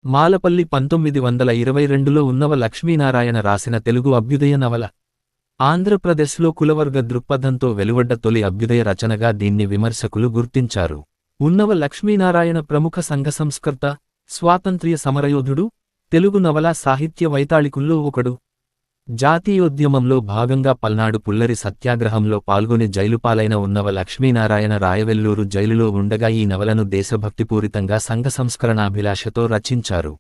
మాలపల్లి 1922లో ఉన్నవ లక్ష్మీనారాయణ రాసిన తెలుగు అభ్యుదయ నవల. ఆంధ్రప్రదేశ్లో కులవర్గ దృక్పథంతో వెలువడ్డ తొలి అభ్యుదయ రచనగా దీన్ని విమర్శకులు గుర్తించారు. ఉన్నవ లక్ష్మీనారాయణ ప్రముఖ సంఘ సంస్కర్త, స్వాతంత్ర్య సమరయోధుడు, తెలుగు నవలా సాహిత్య వైతాళికుల్లో ఒకడు. జాతీయోద్యమంలో భాగంగా పల్నాడు పుల్లరి సత్యాగ్రహంలో పాల్గొని జైలుపాలైన ఉన్నవ లక్ష్మీనారాయణ రాయవెల్లూరు జైలులో ఉండగా ఈ నవలను దేశభక్తిపూరితంగా సంఘ సంస్కరణాభిలాషతో రచించారు.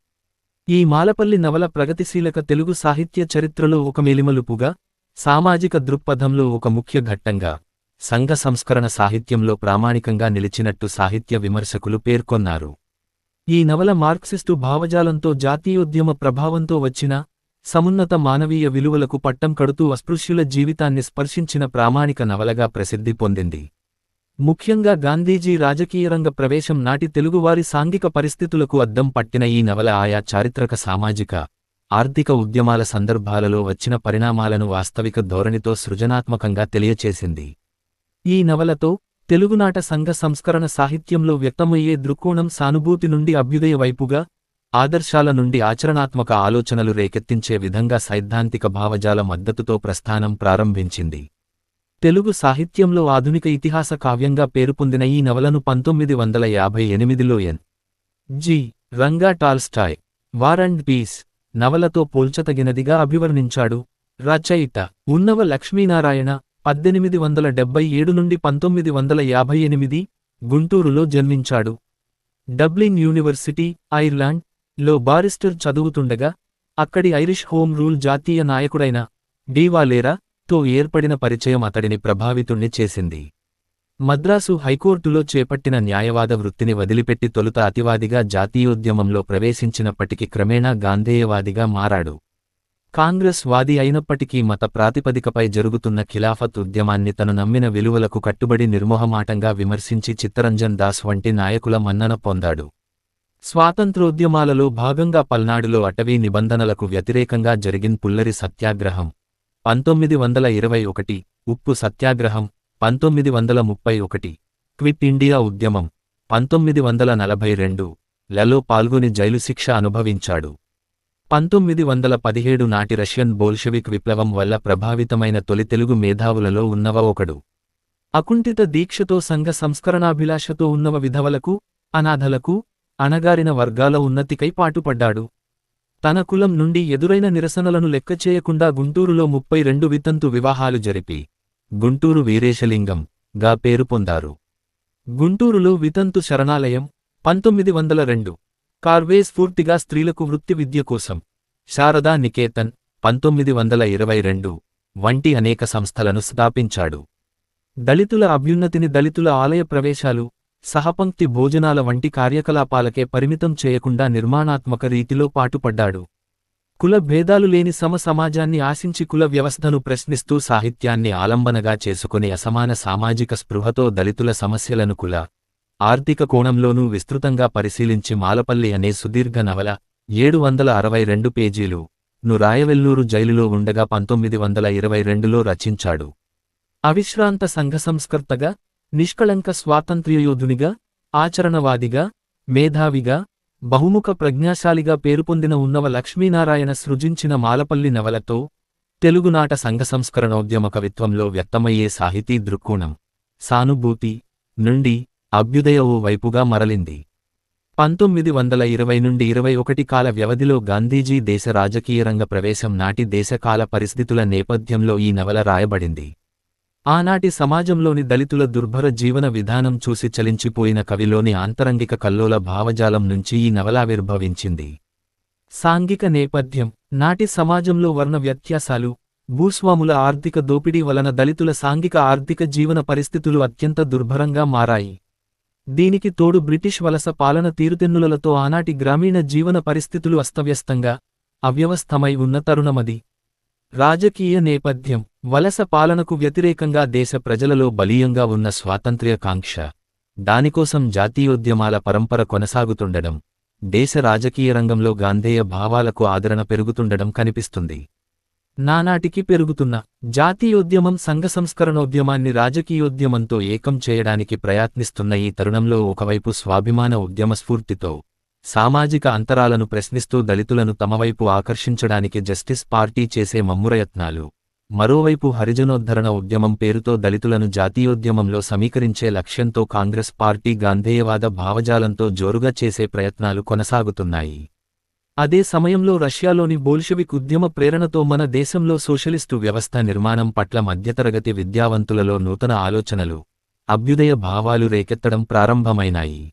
ఈ మాలపల్లి నవల ప్రగతిశీలక తెలుగు సాహిత్య చరిత్రలో ఒక మెలిమలుపుగా, సామాజిక దృక్పథంలో ఒక ముఖ్య ఘట్టంగా, సంఘ సంస్కరణ సాహిత్యంలో ప్రామాణికంగా నిలిచినట్టు సాహిత్య విమర్శకులు పేర్కొన్నారు. ఈ నవల మార్క్సిస్టు భావజాలంతో జాతీయోద్యమ ప్రభావంతో వచ్చిన, సమున్నత మానవీయ విలువలకు పట్టం కడుతూ అస్పృశ్యుల జీవితాన్ని స్పర్శించిన ప్రామాణిక నవలగా ప్రసిద్ధి పొందింది. ముఖ్యంగా గాంధీజీ రాజకీయరంగ ప్రవేశం నాటి తెలుగువారి సాంఘిక పరిస్థితులకు అద్దం పట్టిన ఈ నవల ఆయా చారిత్రక సామాజిక, ఆర్థిక ఉద్యమాల సందర్భాలలో వచ్చిన పరిణామాలను వాస్తవిక ధోరణితో సృజనాత్మకంగా తెలియచేసింది. ఈ నవలతో తెలుగునాట సంఘ సంస్కరణ సాహిత్యంలో వ్యక్తమయ్యే దృక్కోణం సానుభూతి నుండి అభ్యుదయ వైపుగా, ఆదర్శాల నుండి ఆచరణాత్మక ఆలోచనలు రేకెత్తించే విధంగా సైద్ధాంతిక భావజాల మద్దతుతో ప్రస్థానం ప్రారంభించింది. తెలుగు సాహిత్యంలో ఆధునిక ఇతిహాస కావ్యంగా పేరుపొందిన ఈ నవలను 1958లో N. G. Ranga Tolstoy War and Peace నవలతో పోల్చతగినదిగా అభివర్ణించాడు. రచయిత ఉన్నవ లక్ష్మీనారాయణ 1877 నుండి 1958 గుంటూరులో జన్మించాడు. డబ్లిన్ యూనివర్సిటీ, ఐర్లాండ్ లో బారిస్టర్ చదువుతుండగా, అక్కడి ఐరిష్ హోమ్ రూల్ జాతీయ నాయకుడైన డీవాలేరా తో ఏర్పడిన పరిచయం అతడిని ప్రభావితుణ్ణి చేసింది. మద్రాసు హైకోర్టులో చేపట్టిన న్యాయవాద వృత్తిని వదిలిపెట్టి తొలుత అతివాదిగా జాతీయోద్యమంలో ప్రవేశించినప్పటికీ క్రమేణా గాంధేయవాదిగా మారాడు. కాంగ్రెస్ వాది అయినప్పటికీ మత ప్రాతిపదికపై జరుగుతున్న ఖిలాఫత్ ఉద్యమాన్ని తను నమ్మిన విలువలకు కట్టుబడి నిర్మోహమాటంగా విమర్శించి చిత్తరంజన్ దాస్ వంటి నాయకుల మన్నన పొందాడు. స్వాతంత్రోద్యమాలలో భాగంగా పల్నాడులో అటవీ నిబంధనలకు వ్యతిరేకంగా జరిగిన పుల్లరి సత్యాగ్రహం 1921, ఉప్పు సత్యాగ్రహం 1931, క్విట్ ఇండియా ఉద్యమం 1942 లలో పాల్గొని జైలు శిక్ష అనుభవించాడు. 1917 నాటి రష్యన్ బోల్షెవిక్ విప్లవం వల్ల ప్రభావితమైన తొలి తెలుగు మేధావులలో ఉన్నవ ఒకడు. అకుంఠిత దీక్షతో సంఘ సంస్కరణాభిలాషతో ఉన్నవ విధవలకు, అనాథలకు, అణగారిన వర్గాల ఉన్నతికై పాటుపడ్డాడు. తన కులం నుండి ఎదురైన నిరసనలను లెక్కచేయకుండా గుంటూరులో 32 వితంతు వివాహాలు జరిపి, గుంటూరు వీరేశలింగం గా పేరు పొందారు. గుంటూరులో వితంతు శరణాలయం 1902, కార్వే స్ఫూర్తిగా స్త్రీలకు వృత్తి విద్య కోసం, శారదా నికేతన్ 1922 వంటి అనేక సంస్థలను స్థాపించాడు. దళితుల అభ్యున్నతిని దళితుల ఆలయ ప్రవేశాలు, సహపంక్తి భోజనాల వంటి కార్యకలాపాలకే పరిమితం చేయకుండా నిర్మాణాత్మక రీతిలో పాటుపడ్డాడు. కుల భేదాలు లేని సమాజాన్ని ఆశించి కుల వ్యవస్థను ప్రశ్నిస్తూ సాహిత్యాన్ని ఆలంబనగా చేసుకుని అసమాన సామాజిక స్పృహతో దళితుల సమస్యలను కుల, ఆర్థిక కోణంలోనూ విస్తృతంగా పరిశీలించి మాలపల్లి అనే సుదీర్ఘ నవల 762 పేజీలు ను రాయవెల్లూరు జైలులో ఉండగా 1922లో రచించాడు. అవిశ్రాంత సంఘ సంస్కర్తగా, నిష్కళంక స్వాతంత్ర్యయోధునిగా, ఆచరణవాదిగా, మేధావిగా, బహుముఖ ప్రజ్ఞాశాలిగా పేరుపొందిన ఉన్నవ లక్ష్మీనారాయణ సృజించిన మాలపల్లి నవలతో తెలుగునాట సంఘ సంస్కరణోద్యమ కవిత్వంలో వ్యక్తమయ్యే సాహితీ దృక్కోణం, సానుభూతి నుండి అభ్యుదయ ఓ వైపుగా మరలింది. 1920 నుండి 21 కాల వ్యవధిలో గాంధీజీ దేశ రాజకీయరంగ ప్రవేశం నాటి దేశకాల పరిస్థితుల నేపథ్యంలో ఈ నవల రాయబడింది. ఆనాటి సమాజంలోని దళితుల దుర్భర జీవన విధానం చూసి చలించిపోయిన కవిలోని ఆంతరంగిక కల్లోల భావజాలం నుంచి ఈ నవలావిర్భవించింది. సాంఘిక నేపథ్యం: నాటి సమాజంలో వర్ణ వ్యత్యాసాలు, భూస్వాముల ఆర్థిక దోపిడీ వలన దళితుల సాంఘిక ఆర్థిక జీవన పరిస్థితులు అత్యంత దుర్భరంగా మారాయి. దీనికి తోడు బ్రిటిష్ వలస పాలన తీరుతెన్నులతో ఆనాటి గ్రామీణ జీవన పరిస్థితులు అస్తవ్యస్తంగా, అవ్యవస్థమై ఉన్న తరుణమది. రాజకీయ నేపథ్యం: వలస పాలనకు వ్యతిరేకంగా దేశ ప్రజలలో బలీయంగా ఉన్న స్వాతంత్ర్య కాంక్ష, దానికోసం జాతీయోద్యమాల పరంపర కొనసాగుతుండడం, దేశ రాజకీయ రంగంలో గాంధేయ భావాలకు ఆదరణ పెరుగుతుండడం కనిపిస్తుంది. నానాటికి పెరుగుతున్న జాతీయోద్యమం సంఘ సంస్కరణోద్యమాన్ని రాజకీయోద్యమంతో ఏకం చేయడానికి ప్రయత్నిస్తున్న ఈ తరుణంలో ఒకవైపు స్వాభిమాన ఉద్యమస్ఫూర్తితో సామాజిక అంతరాలను ప్రశ్నిస్తూ దళితులను తమవైపు ఆకర్షించడానికి జస్టిస్ పార్టీ చేసే మమ్మురయత్నాలు, మరోవైపు హరిజనోద్ధరణ ఉద్యమం పేరుతో దళితులను జాతీయోద్యమంలో సమీకరించే లక్ష్యంతో కాంగ్రెస్ పార్టీ గాంధేయవాద భావజాలంతో జోరుగా చేసే ప్రయత్నాలు కొనసాగుతున్నాయి. అదే సమయంలో రష్యాలోని బోల్షెవిక్ ఉద్యమ ప్రేరణతో మన దేశంలో సోషలిస్టు వ్యవస్థ నిర్మాణం పట్ల మధ్యతరగతి విద్యావంతులలో నూతన ఆలోచనలు, అభ్యుదయ భావాలు రేకెత్తడం ప్రారంభమైనాయి.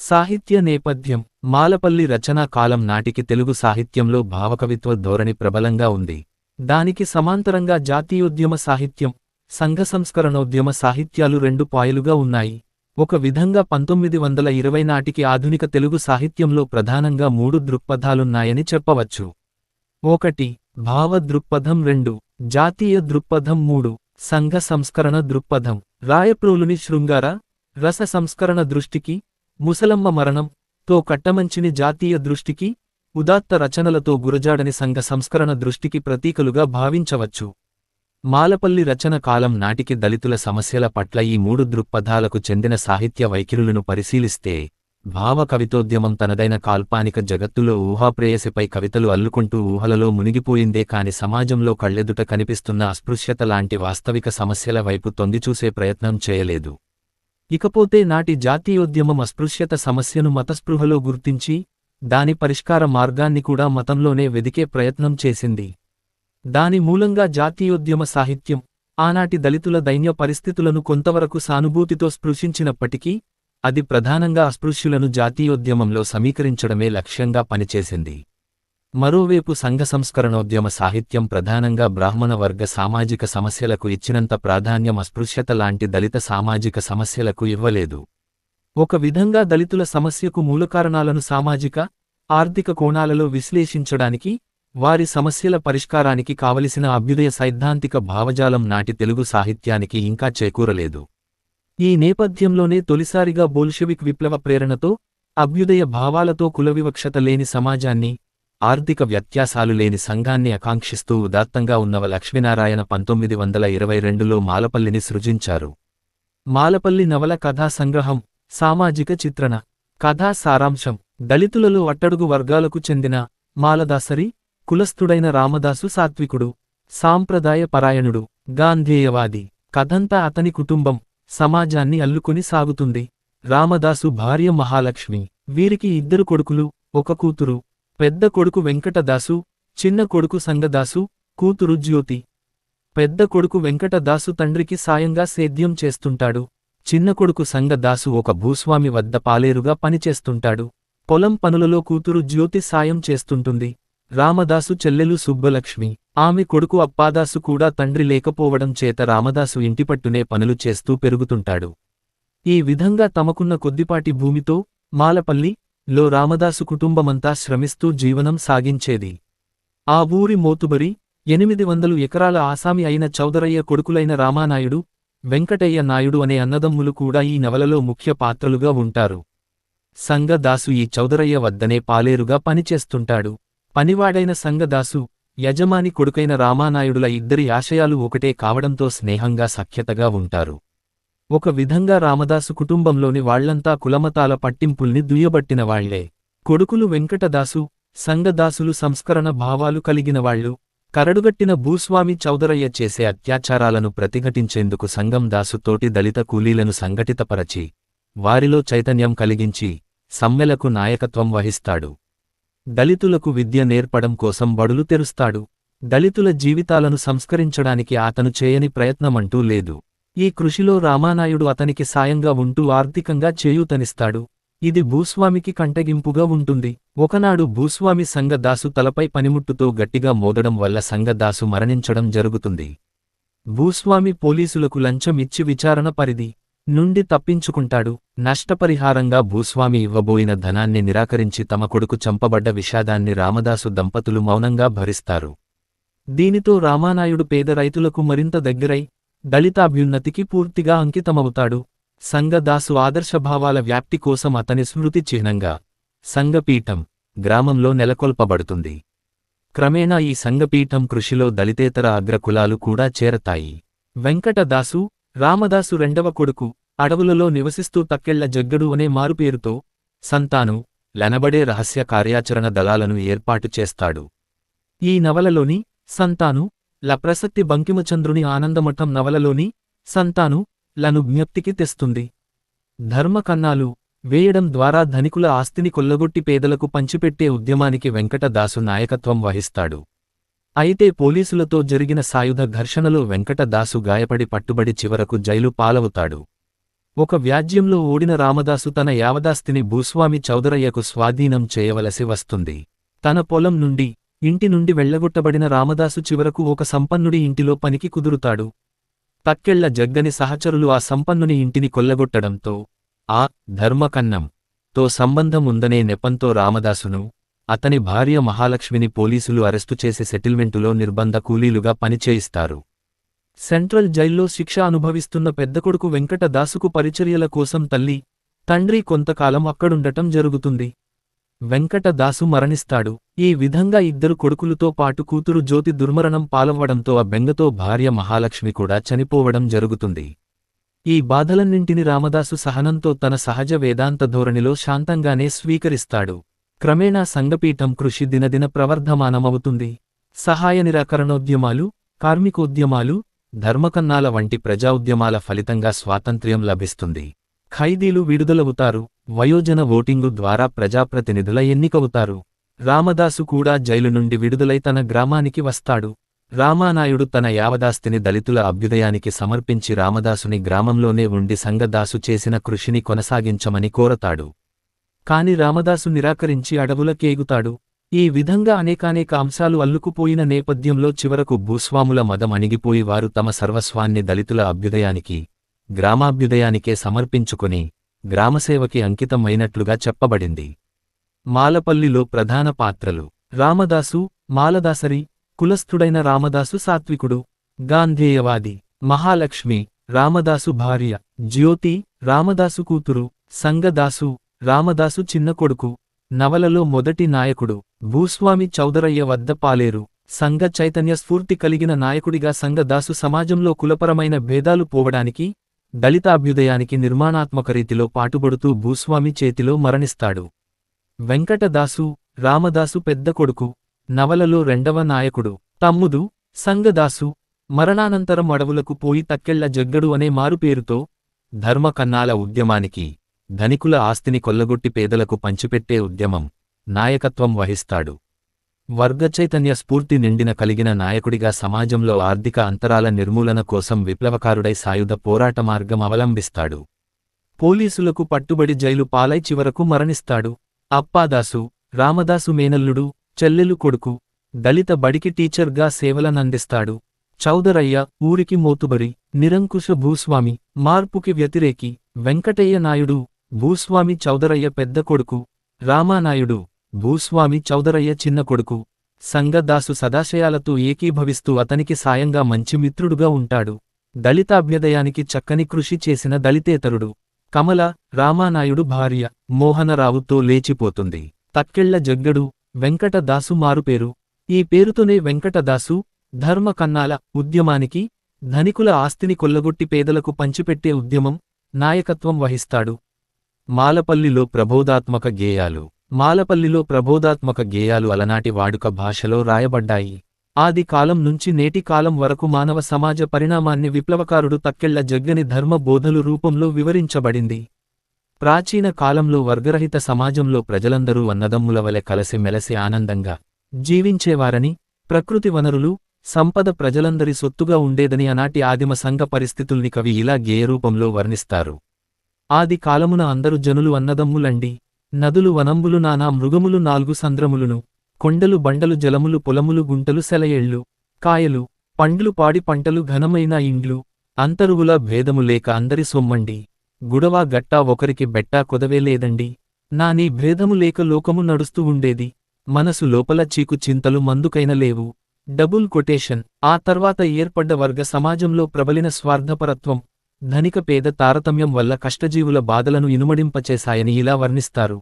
సాహిత్య నేపథ్యం: మాలపల్లి రచనా కాలం నాటికి తెలుగు సాహిత్యంలో భావకవిత్వ ధోరణి ప్రబలంగా ఉంది. దానికి సమాంతరంగా జాతీయోద్యమ సాహిత్యం, సంఘ సంస్కరణోద్యమ సాహిత్యాలు రెండు పాయలుగా ఉన్నాయి. ఒక విధంగా 1920 నాటికి ఆధునిక తెలుగు సాహిత్యంలో ప్రధానంగా మూడు దృక్పథాలున్నాయని చెప్పవచ్చు. 1. భావ దృక్పథం. 2. జాతీయ దృక్పథం. 3. సంఘ సంస్కరణ దృక్పథం. రాయప్రోలుని శృంగార, రస సంస్కరణ దృష్టికి, ముసలమ్మ మరణం తో కట్టమంచిని జాతీయ దృష్టికి, ఉదాత్త రచనలతో గురజాడని సంఘ సంస్కరణ దృష్టికి ప్రతీకలుగా భావించవచ్చు. మాలపల్లి రచన కాలం నాటికి దళితుల సమస్యల పట్ల ఈ మూడు దృక్పథాలకు చెందిన సాహిత్య వైఖరులను పరిశీలిస్తే, భావ కవితోద్యమం తనదైన కాల్పానిక జగత్తులో ఊహాప్రేయసిపై కవితలు అల్లుకుంటూ ఊహలలో మునిగిపోయిందే కాని సమాజంలో కళ్ళెదుట కనిపిస్తున్న అస్పృశ్యత లాంటి వాస్తవిక సమస్యల వైపు తొంగిచూసే ప్రయత్నం చేయలేదు. ఇకపోతే నాటి జాతీయోద్యమం అస్పృశ్యత సమస్యను మతస్పృహలో గుర్తించి, దాని పరిష్కార మార్గాన్ని కూడా మతంలోనే వెదికే ప్రయత్నం చేసింది. దాని మూలంగా జాతీయోద్యమ సాహిత్యం ఆనాటి దళితుల దైన్య పరిస్థితులను కొంతవరకు సానుభూతితో స్పృశించినప్పటికీ, అది ప్రధానంగా అస్పృశ్యులను జాతీయోద్యమంలో సమీకరించడమే లక్ష్యంగా పనిచేసింది. మరోవైపు సంఘ సంస్కరణోద్యమ సాహిత్యం ప్రధానంగా బ్రాహ్మణ వర్గ సామాజిక సమస్యలకు ఇచ్చినంత ప్రాధాన్యం అస్పృశ్యత లాంటి దళిత సామాజిక సమస్యలకు ఇవ్వలేదు. ఒక విధంగా దళితుల సమస్యకు మూలకారణాలను సామాజిక, ఆర్థిక కోణాలలో విశ్లేషించడానికి, వారి సమస్యల పరిష్కారానికి కావలసిన అభ్యుదయ సైద్ధాంతిక భావజాలం నాటి తెలుగు సాహిత్యానికి ఇంకా చేకూరలేదు. ఈ నేపథ్యంలోనే తొలిసారిగా బోల్షెవిక్ విప్లవ ప్రేరణతో, అభ్యుదయ భావాలతో కులవివక్షత లేని సమాజాన్ని, ఆర్థిక వ్యత్యాసాలు లేని సంఘాన్ని ఆకాంక్షిస్తూ ఉదాత్తంగా ఉన్నవ లక్ష్మీనారాయణ 1922లో మాలపల్లిని సృజించారు. మాలపల్లి నవల కథా సంగ్రహం, సామాజిక చిత్రణ. కథా సారాంశం: దళితులలో అట్టడుగు వర్గాలకు చెందిన మాలదాసరి కులస్థుడైన రామదాసు సాత్వికుడు, సాంప్రదాయ పరాయణుడు, గాంధేయవాది. కథంతా అతని కుటుంబం, సమాజాన్ని అల్లుకొని సాగుతుంది. రామదాసు భార్య మహాలక్ష్మి. వీరికి 2 కొడుకులు, 1 కూతురు. పెద్ద కొడుకు వెంకటదాసు, చిన్న కొడుకు సంగదాసు, కూతురు జ్యోతి. పెద్ద కొడుకు వెంకటదాసు తండ్రికి సాయంగా సేద్యం చేస్తుంటాడు. చిన్న కొడుకు సంగదాసు ఒక భూస్వామి వద్ద పాలేరుగా పనిచేస్తుంటాడు. పొలం పనులలో కూతురు జ్యోతి సాయం చేస్తుంటుంది. రామదాసు చెల్లెలు సుబ్బలక్ష్మి. ఆమె కొడుకు అప్పాదాసు కూడా తండ్రి లేకపోవడం చేత రామదాసు ఇంటిపట్టునే పనులు చేస్తూ పెరుగుతుంటాడు. ఈ విధంగా తమకున్న కొద్దిపాటి భూమితో మాలపల్లి లో రామదాసు కుటుంబమంతా శ్రమిస్తూ జీవనం సాగించేది. ఆ ఊరి మోతుబరి 800 ఎకరాల ఆసామి అయిన చౌదరయ్య కొడుకులైన రామానాయుడు, వెంకటయ్య నాయుడు అనే అన్నదమ్ములు కూడా ఈ నవలలో ముఖ్య పాత్రలుగా ఉంటారు. సంగదాసు ఈ చౌదరయ్య వద్దనే పాలేరుగా పనిచేస్తుంటాడు. పనివాడైన సంగదాసు, యజమాని కొడుకైన రామానాయుడుల ఇద్దరి ఆశయాలు ఒకటే కావడంతో స్నేహంగా సఖ్యతగా ఉంటారు. ఒక విధంగా రామదాసు కుటుంబంలోని వాళ్లంతా కులమతాల పట్టింపుల్ని దుయ్యబట్టిన వాళ్లే. కొడుకులు వెంకటదాసు, సంగదాసులు సంస్కరణ భావాలు కలిగినవాళ్లు. కరడుగట్టిన భూస్వామి చౌదరయ్య చేసే అత్యాచారాలను ప్రతిఘటించేందుకు సంగం దాసు తోటి దళిత కూలీలను సంఘటితపరచి, వారిలో చైతన్యం కలిగించి, సమ్మెలకు నాయకత్వం వహిస్తాడు. దళితులకు విద్య నేర్పడం కోసం బడులు తెరుస్తాడు. దళితుల జీవితాలను సంస్కరించడానికి అతను చేయని ప్రయత్నమంటూ లేదు. ఈ కృషిలో రామానాయుడు అతనికి సాయంగా ఉంటూ ఆర్థికంగా చేయూతనిస్తాడు. ఇది భూస్వామికి కంటగింపుగా ఉంటుంది. ఒకనాడు భూస్వామి సంగదాసు తలపై పనిముట్టుతో గట్టిగా మోదడం వల్ల సంగదాసు మరణించడం జరుగుతుంది. భూస్వామి పోలీసులకు లంచం ఇచ్చి విచారణ పరిధి నుండి తప్పించుకుంటాడు. నష్టపరిహారంగా భూస్వామి ఇవ్వబోయిన ధనాన్ని నిరాకరించి తమ కొడుకు చంపబడ్డ విషాదాన్ని రామదాసు దంపతులు మౌనంగా భరిస్తారు. దీనితో రామానాయుడు పేద రైతులకు మరింత దగ్గరై, దళితాభ్యున్నతికి పూర్తిగా అంకితమవుతాడు. సంగదాసు ఆదర్శభావాల వ్యాప్తి కోసం అతని స్మృతి చిహ్నంగా సంగపీఠం గ్రామంలో నెలకొల్పబడుతుంది. క్రమేణా ఈ సంగపీఠం కృషిలో దళితేతర అగ్రకులాలు కూడా చేరతాయి. వెంకటదాసు, రామదాసు రెండవ కొడుకు, అడవులలో నివసిస్తూ తక్కెళ్ల జగ్గడు అనే మారుపేరుతో సంతాను లనబడే రహస్య కార్యాచరణ దళాలను ఏర్పాటు చేస్తాడు. ఈ నవలలోని సంతాను ల ప్రసక్తి బంకిమచంద్రుని ఆనందమఠం నవలలోని సంతాను లను జ్ఞప్తికి తెస్తుంది. ధర్మకన్నాలు వేయడం ద్వారా ధనికుల ఆస్తిని కొల్లగొట్టి పేదలకు పంచిపెట్టే ఉద్యమానికి వెంకటదాసు నాయకత్వం వహిస్తాడు. అయితే పోలీసులతో జరిగిన సాయుధ ఘర్షణలో వెంకటదాసు గాయపడి పట్టుబడి చివరకు జైలు పాలవుతాడు. ఒక వ్యాజ్యంలో ఓడిన రామదాసు తన యావదాస్తిని భూస్వామి చౌదరయ్యకు స్వాధీనం చేయవలసి వస్తుంది. తన పొలం నుండి ఇంటి నుండి వెళ్లగొట్టబడిన రామదాసు చివరకు ఒక సంపన్నుడి ఇంటిలో పనికి కుదురుతాడు. తక్కెళ్ల జగ్గని సహచరులు ఆ సంపన్నుని ఇంటిని కొల్లగొట్టడంతో ఆ ధర్మకన్నం తో సంబంధం ఉందనే నెపంతో రామదాసును, అతని భార్య మహాలక్ష్మిని పోలీసులు అరెస్టు చేసి సెటిల్మెంటులో నిర్బంధ కూలీలుగా పనిచేయిస్తారు. సెంట్రల్ జైల్లో శిక్ష అనుభవిస్తున్న పెద్దకొడుకు వెంకటదాసుకు పరిచర్యల కోసం తల్లి, తండ్రి కొంతకాలం అక్కడుండటం జరుగుతుంది. వెంకటదాసు మరణిస్తాడు. ఈ విధంగా ఇద్దరు కొడుకులతో పాటు కూతురు జ్యోతి దుర్మరణం పాలవ్వడంతో ఆ బెంగతో భార్య మహాలక్ష్మి కూడా చనిపోవడం జరుగుతుంది. ఈ బాధలన్నింటిని రామదాసు సహనంతో తన సహజ వేదాంత ధోరణిలో శాంతంగానే స్వీకరిస్తాడు. క్రమేణా సంఘపీఠం కృషి దినదిన ప్రవర్ధమానమవుతుంది. సహాయ నిరాకరణోద్యమాలు, కార్మికోద్యమాలు, ధర్మకన్నాల వంటి ప్రజా ఉద్యమాల ఫలితంగా స్వాతంత్ర్యం లభిస్తుంది. ఖైదీలు విడుదలవుతారు. వయోజన ఓటింగు ద్వారా ప్రజాప్రతినిధుల ఎన్నికవుతారు. రామదాసు కూడా జైలు నుండి విడుదలై తన గ్రామానికి వస్తాడు. రామానాయుడు తన యావదాస్తిని దళితుల అభ్యుదయానికి సమర్పించి రామదాసుని గ్రామంలోనే ఉండి సంగదాసు చేసిన కృషిని కొనసాగించమని కోరతాడు. కాని రామదాసు నిరాకరించి అడవులకేగుతాడు. ఈ విధంగా అనేకానేక అంశాలు అల్లుకుపోయిన నేపథ్యంలో చివరకు భూస్వాముల మదం అణిగిపోయి వారు తమ సర్వస్వాన్ని దళితుల అభ్యుదయానికి, గ్రామాభ్యుదయానికే సమర్పించుకుని గ్రామసేవకి అంకితం అయినట్లుగా చెప్పబడింది. మాలపల్లిలో ప్రధాన పాత్రలు: రామదాసు మాలదాసరి, కులస్థుడైన రామదాసు సాత్వికుడు, గాంధేయవాది. మహాలక్ష్మి రామదాసు భార్య, జ్యోతి రామదాసు కూతురు, సంగదాసు రామదాసు చిన్న కొడుకు. నవలలో మొదటి నాయకుడు భూస్వామి చౌదరయ్య వద్ద పాలేరు. సంఘ చైతన్య స్ఫూర్తి కలిగిన నాయకుడిగా సంగదాసు సమాజంలో కులపరమైన భేదాలు పోవడానికి, దళితాభ్యుదయానికి నిర్మాణాత్మక రీతిలో పాటుపడుతూ భూస్వామి చేతిలో మరణిస్తాడు. వెంకటదాసు రామదాసు పెద్ద కొడుకు. నవలలో రెండవ నాయకుడు తమ్ముడు సంగదాసు. మరణానంతరం అడవులకు పోయి తక్కెళ్ల జగ్గడు అనే మారుపేరుతో ధర్మకన్నాల ఉద్యమానికి, ధనికుల ఆస్తిని కొల్లగొట్టి పేదలకు పంచిపెట్టే ఉద్యమం నాయకత్వం వహిస్తాడు. వర్గచైతన్య స్ఫూర్తి నిండిన కలిగిన నాయకుడిగా సమాజంలో ఆర్థిక అంతరాల నిర్మూలన కోసం విప్లవకారుడై సాయుధ పోరాట మార్గం అవలంబిస్తాడు. పోలీసులకు పట్టుబడి జైలు పాలై చివరకు మరణిస్తాడు. అప్పాదాసు రామదాసు మేనల్లుడు, చెల్లెలు కొడుకు. దళిత బడికి టీచర్గా సేవలనందిస్తాడు. చౌదరయ్య ఊరికి మోతుబరి, నిరంకుశ భూస్వామి, మార్పుకి వ్యతిరేకి. వెంకటయ్య నాయుడు భూస్వామి చౌదరయ్య పెద్ద కొడుకు. రామానాయుడు భూస్వామి చౌదరయ్య చిన్న కొడుకు. సంగదాసు సదాశయాలతో ఏకీభవిస్తూ అతనికి సాయంగా మంచి మిత్రుడుగా ఉంటాడు. దళితాభ్యుదయానికి చక్కని కృషి చేసిన దళితేతరుడు. కమల రామానాయుడు భార్య, మోహనరావుతో లేచిపోతుంది. తక్కెళ్ల జగ్గడు వెంకటదాసు మారుపేరు. ఈ పేరుతోనే వెంకటదాసు ధర్మకన్నాల ఉద్యమానికి, ధనికుల ఆస్తిని కొల్లగొట్టి పేదలకు పంచిపెట్టే ఉద్యమం నాయకత్వం వహిస్తాడు. మాలపల్లిలో ప్రబోధాత్మక గేయాలు. మాలపల్లిలో ప్రబోధాత్మక గేయాలు అలనాటి వాడుక భాషలో రాయబడ్డాయి. ఆది కాలం నుంచి నేటి కాలం వరకు మానవ సమాజ పరిణామాన్ని విప్లవకారుడు తక్కెళ్ల జగ్గని ధర్మ బోధలు రూపంలో వివరించబడింది. ప్రాచీన కాలంలో వర్గరహిత సమాజంలో ప్రజలందరూ అన్నదమ్ముల వలె కలసి మెలసి ఆనందంగా జీవించేవారని, ప్రకృతి వనరులు, సంపద ప్రజలందరి సొత్తుగా ఉండేదని ఆనాటి ఆదిమ సంఘ పరిస్థితుల్ని కవి ఇలా గేయరూపంలో వర్ణిస్తారు. ఆది కాలమున అందరు జనులు అన్నదమ్ములండి. నదులు వనంబులు నానా మృగములు నాలుగు సంద్రములును, కొండలు బండలు జలములు పొలములు గుంటలు సెలయేళ్లు, కాయలు పండ్లు పాడి పంటలు ఘనమైన ఇండ్లు, అంతరువుల భేదము లేక అందరి సొమ్మండి. గుడవా గట్టా ఒకరికి బెట్టా కొదవే లేదండి. నానీ భేదము లేక లోకము నడుస్తూ ఉండేది. మనసు లోపల చీకు చింతలు మందుకైన లేవు. Double quotation. ఆ తర్వాత ఏర్పడ్డ వర్గ సమాజంలో ప్రబలిన స్వార్థపరత్వం, ధనిక పేద తారతమ్యం వల్ల కష్టజీవుల బాధలను ఇనుమడింపచేశాయని ఇలా వర్ణిస్తారు.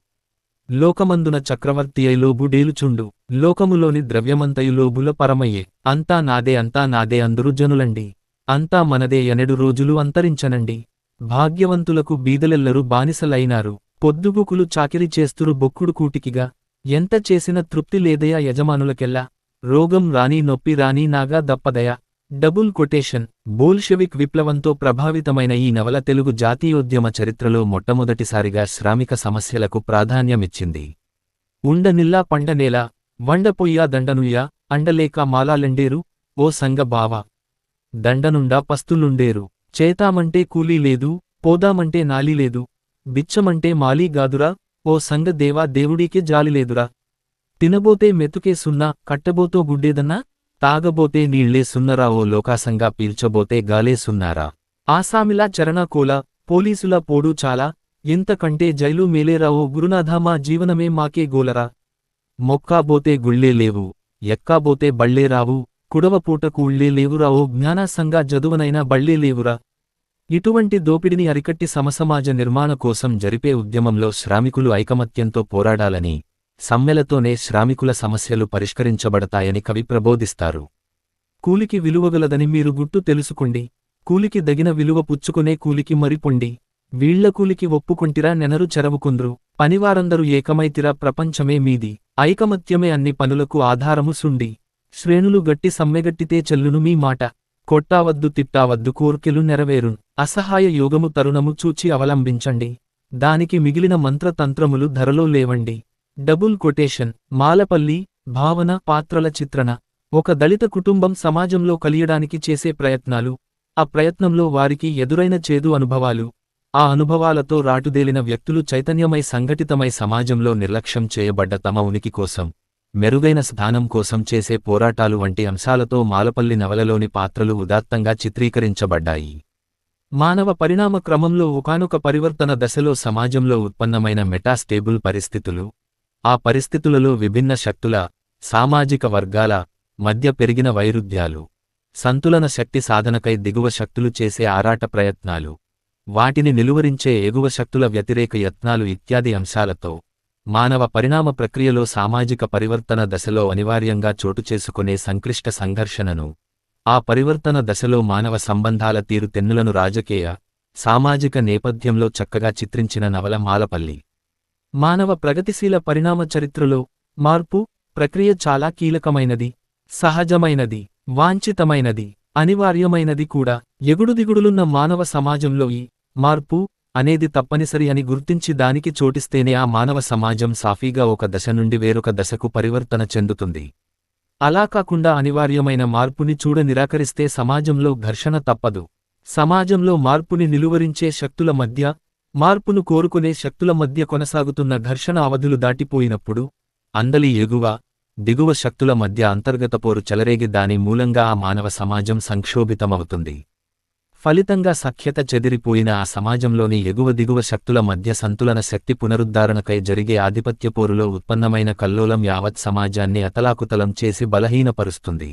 లోకమందున చక్రవర్తియై లోబు డేలుచుండు, లోకములోని ద్రవ్యమంతయు లోబుల పరమయ్యే. అంతా నాదే అందురు జనులండి. అంతా మనదే ఎనెడు రోజులు అంతరించనండి. భాగ్యవంతులకు బీదలెల్లరూ బానిసలైనారు. పొద్దుగుకులు చాకిరీ చేస్తురు బొక్కుడు కూటికిగా ఎంత చేసిన తృప్తి లేదయా యజమానులకెల్లా రోగం రాని నొప్పి రాని నాగా దప్పదయా. Double quotation. బోల్షెవిక్ విప్లవంతో ప్రభావితమైన ఈ నవల తెలుగు జాతీయోద్యమ చరిత్రలో మొట్టమొదటిసారిగా శ్రామిక సమస్యలకు ప్రాధాన్యమిచ్చింది. ఉండనిల్లా పండనేలా వండపొయ్యా దండనుయ్యా అండలేక మాలాలెండేరు ఓ సంగ బావా. దండనుండా పస్తులుండేరు చేతామంటే కూలీ లేదు పోదామంటే నాలీ లేదు బిచ్చమంటే మాలీ గాదురా ఓ సంగ దేవా దేవుడీకే జాలిలేదురా. తినబోతే మెతుకే సున్నా కట్టబోతో గుడ్డేదన్నా తాగబోతే నీళ్లే సున్నరా ఓ లోకాసంగా పీల్చబోతే గాలే సున్నారా. ఆసామిలా చరణకోలా పోలీసుల పోడు చాలా ఎంతకంటే జైలు మేలేరా ఓ గురునాథా మా జీవనమే మాకే గోలరా. మొక్కాబోతే గుళ్ళే లేవు ఎక్కాబోతే బళ్ళే రావు కుడవపూటకు ఉళ్ళే లేవురా ఓ జ్ఞానాసంగా జదువనైనా బళ్ళే లేవురా. ఇటువంటి దోపిడిని అరికట్టి సమసమాజ నిర్మాణ కోసం జరిపే ఉద్యమంలో శ్రామికులు ఐకమత్యంతో పోరాడాలని సమ్మెలతోనే శ్రామికుల సమస్యలు పరిష్కరించబడతాయని కవి ప్రబోధిస్తారు. కూలికి విలువగలదని మీరు గుట్టు తెలుసుకుండి కూలికి దగిన విలువ పుచ్చుకునే కూలికి మరిపొండి. వీళ్ల కూలికి ఒప్పుకొంటిరా నెనరు చెరవుకుంద్రు పనివారందరూ ఏకమైతిరా ప్రపంచమే మీది ఐకమత్యమే అన్ని పనులకు ఆధారము సుండి. శ్రేణులు గట్టి సమ్మెగట్టితే చెల్లును మీ మాట కొట్టావద్దు తిట్టావద్దు కోర్కెలు నెరవేరున్. అసహాయ యోగము తరుణము చూచి అవలంబించండి దానికి మిగిలిన మంత్రతంత్రములు ధరలో లేవండి. Double quotation. మాలపల్లి భావన పాత్రల చిత్రణ. ఒక దళిత కుటుంబం సమాజంలో కలియడానికి చేసే ప్రయత్నాలు ఆ ప్రయత్నంలో వారికి ఎదురైన చేదు అనుభవాలు ఆ అనుభవాలతో రాటుదేలిన వ్యక్తులు చైతన్యమై సంఘటితమై సమాజంలో నిర్లక్ష్యం చేయబడ్డ తమ ఉనికి కోసం మెరుగైన స్థానం కోసం చేసే పోరాటాలు వంటి అంశాలతో మాలపల్లి నవలలోని పాత్రలు ఉదాత్తంగా చిత్రీకరించబడ్డాయి. మానవ పరిణామ క్రమంలో ఒకానొక పరివర్తన దశలో సమాజంలో ఉత్పన్నమైన మెటాస్టేబుల్ పరిస్థితులు ఆ పరిస్థితులలో విభిన్న శక్తుల సామాజిక వర్గాల మధ్య పెరిగిన వైరుధ్యాలు సంతులన శక్తి సాధనకై దిగువ శక్తులు చేసే ఆరాట ప్రయత్నాలు వాటిని నిలువరించే ఎగువ శక్తుల వ్యతిరేక యత్నాలు ఇత్యాది అంశాలతో మానవ పరిణామ ప్రక్రియలో సామాజిక పరివర్తన దశలో అనివార్యంగా చోటుచేసుకునే సంక్లిష్ట సంఘర్షణను ఆ పరివర్తన దశలో మానవ సంబంధాల తీరుతెన్నులను రాజకీయ సామాజిక నేపథ్యంలో చక్కగా చిత్రించిన నవల మాలపల్లి. మానవ ప్రగతిశీల పరిణామ చరిత్రలో మార్పు ప్రక్రియ చాలా కీలకమైనది సహజమైనది వాంఛితమైనది అనివార్యమైనది కూడా. ఎగుడుదిగుడులున్న మానవ సమాజంలో ఈ మార్పు అనేది తప్పనిసరి అని గుర్తించి దానికి చోటిస్తేనే ఆ మానవ సమాజం సాఫీగా ఒక దశ నుండి వేరొక దశకు పరివర్తన చెందుతుంది. అలా కాకుండా అనివార్యమైన మార్పుని చూడ నిరాకరిస్తే సమాజంలో ఘర్షణ తప్పదు. సమాజంలో మార్పుని నిలువరించే శక్తుల మధ్య మార్పును కోరుకునే శక్తుల మధ్య కొనసాగుతున్న ఘర్షణ అవధులు దాటిపోయినప్పుడు అందలి ఎగువ దిగువ శక్తుల మధ్య అంతర్గత పోరు చెలరేగి దాని మూలంగా ఆ మానవ సమాజం సంక్షోభితమవుతుంది. ఫలితంగా సఖ్యత చెదిరిపోయిన ఆ సమాజంలోని ఎగువ దిగువ శక్తుల మధ్య సంతులన శక్తి పునరుద్ధరణకై జరిగే ఆధిపత్యపోరులో ఉత్పన్నమైన కల్లోలం యావత్ సమాజాన్ని అతలాకుతలం చేసి బలహీనపరుస్తుంది.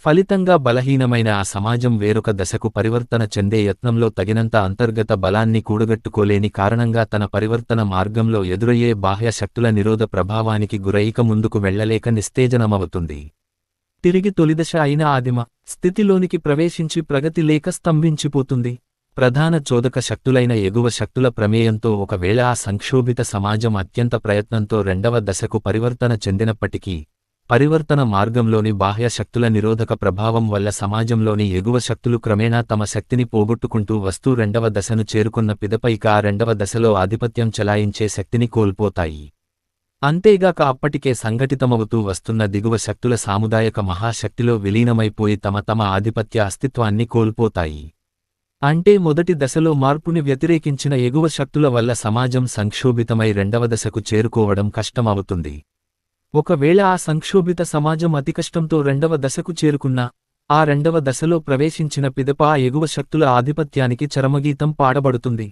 ఫలితంగా బలహీనమైన ఆ సమాజం వేరొక దశకు పరివర్తన చెందే యత్నంలో తగినంత అంతర్గత బలాన్ని కూడగట్టుకోలేని కారణంగా తన పరివర్తన మార్గంలో ఎదురయ్యే బాహ్య శక్తుల నిరోధ ప్రభావానికి గురైక ముందుకు వెళ్లలేక నిస్తేజనమవుతుంది. తిరిగి తొలిదశ అయిన ఆదిమ స్థితిలోనికి ప్రవేశించి ప్రగతి లేక స్తంభించిపోతుంది. ప్రధాన చోదక శక్తులైన ఎగువ శక్తుల ప్రమేయంతో ఒకవేళ ఆ సంక్షోభిత సమాజం అత్యంత ప్రయత్నంతో రెండవ దశకు పరివర్తన చెందినప్పటికీ పరివర్తన మార్గంలోని బాహ్య శక్తుల నిరోధక ప్రభావం వల్ల సమాజంలోని ఎగువ శక్తులు క్రమేణా తమ శక్తిని పోగొట్టుకుంటూ వస్తూ రెండవ దశను చేరుకున్న పిదపైక ఆ రెండవ దశలో ఆధిపత్యం చెలాయించే శక్తిని కోల్పోతాయి. అంతేగాక అప్పటికే సంఘటితమవుతూ వస్తున్న దిగువ శక్తుల సాముదాయక మహాశక్తిలో విలీనమైపోయి తమ తమ ఆధిపత్య అస్తిత్వాన్ని కోల్పోతాయి. అంటే మొదటి దశలో మార్పుని వ్యతిరేకించిన ఎగువ శక్తుల వల్ల సమాజం సంక్షోభితమై రెండవ దశకు చేరుకోవడం కష్టమవుతుంది. ఒకవేళ ఆ సంక్షోభిత సమాజం అతికష్టంతో రెండవ దశకు చేరుకున్నా ఆ రెండవ దశలో ప్రవేశించిన పిదప ఆ ఎగువ శక్తుల ఆధిపత్యానికి చరమగీతం పాడబడుతుంది.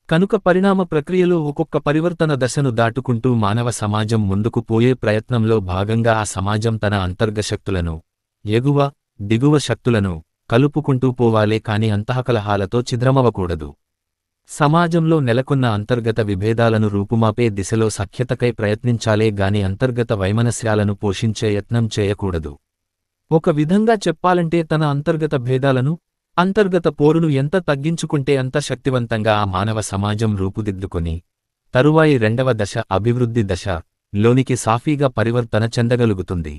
కనుక పరిణామ ప్రక్రియలో ఒక్కొక్క పరివర్తన దశను దాటుకుంటూ మానవ సమాజం ముందుకు పోయే ప్రయత్నంలో భాగంగా ఆ సమాజం తన అంతర్గశక్తులను ఎగువ దిగువ శక్తులను కలుపుకుంటూ పోవాలే కాని అంతఃకలహాలతో ఛిద్రమవకూడదు. సమాజంలో నెలకొన్న అంతర్గత విభేదాలను రూపుమాపే దిశలో సఖ్యతకై ప్రయత్నించాలే గాని అంతర్గత వైమనస్యాలను పోషించే యత్నం చేయకూడదు. ఒక విధంగా చెప్పాలంటే తన అంతర్గత భేదాలను అంతర్గత పోరును ఎంత తగ్గించుకుంటే అంత శక్తివంతంగా ఆ మానవ సమాజం రూపుదిద్దుకొని తరువాయి రెండవ దశ అభివృద్ధి దశ లోనికి సాఫీగా పరివర్తన చెందగలుగుతుంది.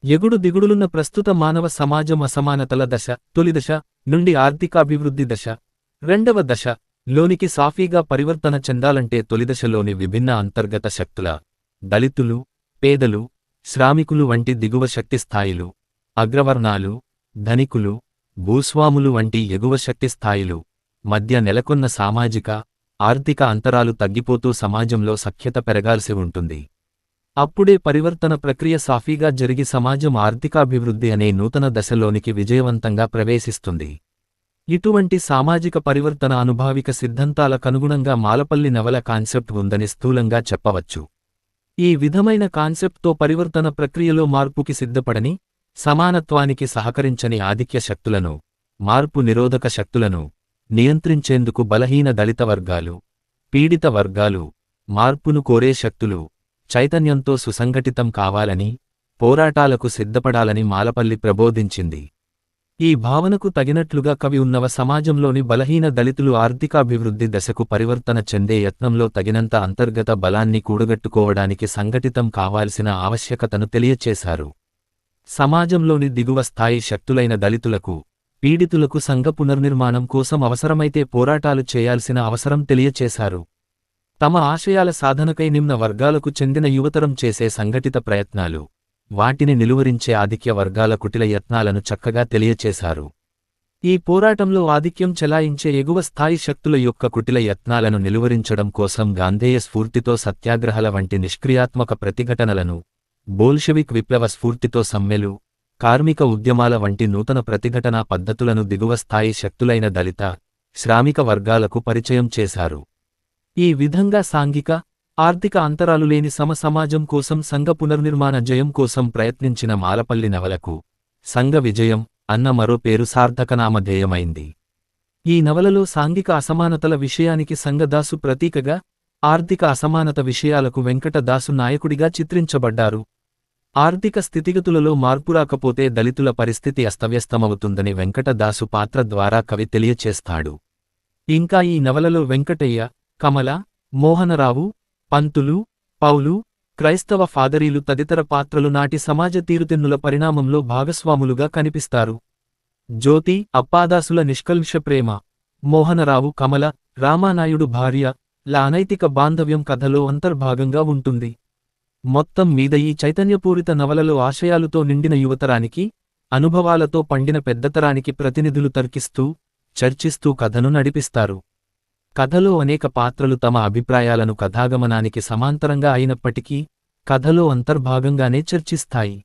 ఎగుడు దిగుడులున్న ప్రస్తుత మానవ సమాజం అసమానతల దశ తొలి దశ నుండి ఆర్థికాభివృద్ధి దశ రెండవ దశ లోనికి సాఫీగా పరివర్తన చెందాలంటే తొలిదశలోని విభిన్న అంతర్గత శక్తుల దళితులు, పేదలు, శ్రామికులు వంటి దిగువ శక్తి స్థాయిలు, అగ్రవర్ణాలు, ధనికులు, భూస్వాములు వంటి ఎగువ శక్తి స్థాయిలు మధ్య నెలకొన్న సామాజిక, ఆర్థిక అంతరాలు తగ్గిపోతూ సమాజంలో సఖ్యత పెరగాల్సి ఉంటుంది. అప్పుడే పరివర్తన ప్రక్రియ సాఫీగా జరిగి సమాజం ఆర్థికాభివృద్ధి అనే నూతన దశలోనికి విజయవంతంగా ప్రవేశిస్తుంది. ఇటువంటి సామాజిక పరివర్తన అనుభావిక సిద్ధాంతాలకనుగుణంగా మాలపల్లి నవల కాన్సెప్ట్ ఉందని స్థూలంగా చెప్పవచ్చు. ఈ విధమైన కాన్సెప్ట్తో పరివర్తన ప్రక్రియలో మార్పుకి సిద్ధపడని, సమానత్వానికి సహకరించని ఆధిక్య శక్తులను, మార్పు నిరోధక శక్తులను నియంత్రించేందుకు బలహీన దళిత వర్గాలు, పీడిత వర్గాలు, మార్పును కోరే శక్తులు చైతన్యంతో సుసంఘటితం కావాలని, పోరాటాలకు సిద్ధపడాలని మాలపల్లి ప్రబోధించింది. ఈ భావనకు తగినట్లుగా కవి ఉన్నవ సమాజంలోని బలహీన దళితులు ఆర్థికాభివృద్ధి దశకు పరివర్తన చెందే యత్నంలో తగినంత అంతర్గత బలాన్ని కూడగట్టుకోవడానికి సంఘటితం కావాల్సిన ఆవశ్యకతను తెలియచేశారు. సమాజంలోని దిగువ స్థాయి శక్తులైన దళితులకు, పీడితులకు సంఘ పునర్నిర్మాణం కోసం అవసరమైతే పోరాటాలు చేయాల్సిన అవసరం తెలియచేశారు. తమ ఆశయాల సాధనకై నిమ్న వర్గాలకు చెందిన యువతరం చేసే సంఘటిత ప్రయత్నాలు, వాటిని నిలువరించే ఆధిక్య వర్గాల కుటిల యత్నాలను చక్కగా తెలియచేశారు. ఈ పోరాటంలో ఆధిక్యం చెలాయించే ఎగువ స్థాయి శక్తుల యొక్క కుటిల యత్నాలను నిలువరించడం కోసం గాంధేయ స్ఫూర్తితో సత్యాగ్రహాల వంటి నిష్క్రియాత్మక ప్రతిఘటనలను, బోల్షెవిక్ విప్లవ స్ఫూర్తితో సమ్మెలు, కార్మిక ఉద్యమాల వంటి నూతన ప్రతిఘటనా పద్ధతులను దిగువ స్థాయి శక్తులైన దళిత, శ్రామిక వర్గాలకు పరిచయం చేశారు. ఈ విధంగా సాంఘిక, ఆర్థిక అంతరాలు లేని సమాజం కోసం సంఘ పునర్నిర్మాణ జయం కోసం ప్రయత్నించిన మాలపల్లి నవలకు సంఘ విజయం అన్న మరో పేరు సార్థకనామధేయమైంది. ఈ నవలలో సాంఘిక అసమానతల విషయానికి సంఘదాసు ప్రతీకగా, ఆర్థిక అసమానత విషయాలకు వెంకటదాసు నాయకుడిగా చిత్రించబడ్డారు. ఆర్థిక స్థితిగతులలో మార్పు రాకపోతే దళితుల పరిస్థితి అస్తవ్యస్తమవుతుందని వెంకటదాసు పాత్ర ద్వారా కవి తెలియచేస్తాడు. ఇంకా ఈ నవలలో వెంకటయ్య, కమల, మోహనరావు, పంతులు, పౌలు, క్రైస్తవ ఫాదరీలు తదితర పాత్రలు నాటి సమాజ తీరుతెన్నుల పరిణామంలో భాగస్వాములుగా కనిపిస్తారు. జ్యోతి, అప్పాదాసుల నిష్కల్మష ప్రేమ, మోహనరావు, కమల, రామానాయుడు భార్య ల అనైతిక బాంధవ్యం కథలో అంతర్భాగంగా ఉంటుంది. మొత్తం మీద ఈ చైతన్యపూరిత నవలలో ఆశయాలుతో నిండిన యువతరానికి, అనుభవాలతో పండిన పెద్దతరానికి ప్రతినిధులు తర్కిస్తూ, చర్చిస్తూ కథను నడిపిస్తారు. కథలో అనేక పాత్రలు తమ అభిప్రాయాలను కథాగమనానికి సమాంతరంగా అయినప్పటికీ, కథలో అంతర్భాగంగానే చర్చిస్తాయి.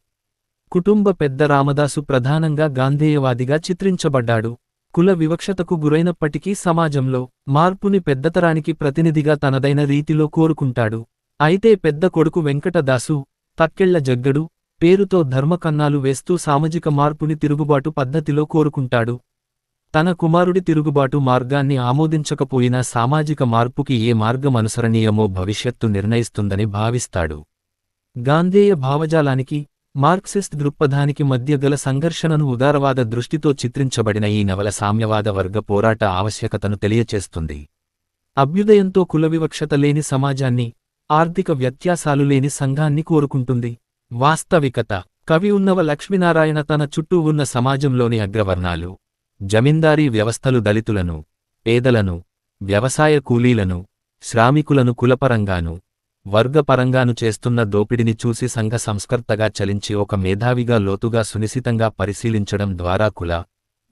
కుటుంబ పెద్ద రామదాసు ప్రధానంగా గాంధేయవాదిగా చిత్రించబడ్డాడు. కుల వివక్షతకు గురైనప్పటికీ సమాజంలో మార్పుని పెద్దతరానికి ప్రతినిధిగా తనదైన రీతిలో కోరుకుంటాడు. అయితే పెద్ద కొడుకు వెంకటదాసు, తక్కెళ్ల జగ్గడు పేరుతో ధర్మకన్నాలు వేస్తూ సామాజిక మార్పుని తిరుగుబాటు పద్ధతిలో కోరుకుంటాడు. తన కుమారుడి తిరుగుబాటు మార్గాన్ని ఆమోదించకపోయినా సామాజిక మార్పుకి ఏ మార్గం అనుసరణీయమో భవిష్యత్తు నిర్ణయిస్తుందని భావిస్తాడు. గాంధేయ భావజాలానికి, మార్క్సిస్ట్ దృక్పథానికి మధ్య గల సంఘర్షణను ఉదారవాద దృష్టితో చిత్రించబడిన ఈ నవల సామ్యవాద వర్గ పోరాట ఆవశ్యకతను తెలియచేస్తుంది. అభ్యుదయంతో కులవివక్షత లేని సమాజాన్ని, ఆర్థిక వ్యత్యాసాలు లేని సంఘాన్ని కోరుకుంటుంది. వాస్తవికత: కవి ఉన్నవ లక్ష్మీనారాయణ తన చుట్టూ ఉన్న సమాజంలోని అగ్రవర్ణాలు, జమీందారీ వ్యవస్థలు దళితులను, పేదలను, వ్యవసాయ కూలీలను, శ్రామికులను కులపరంగాను, వర్గపరంగాను చేస్తున్న దోపిడిని చూసి సంఘ సంస్కర్తగా చలించి ఒక మేధావిగా లోతుగా సునిశితంగా పరిశీలించడం ద్వారా కుల,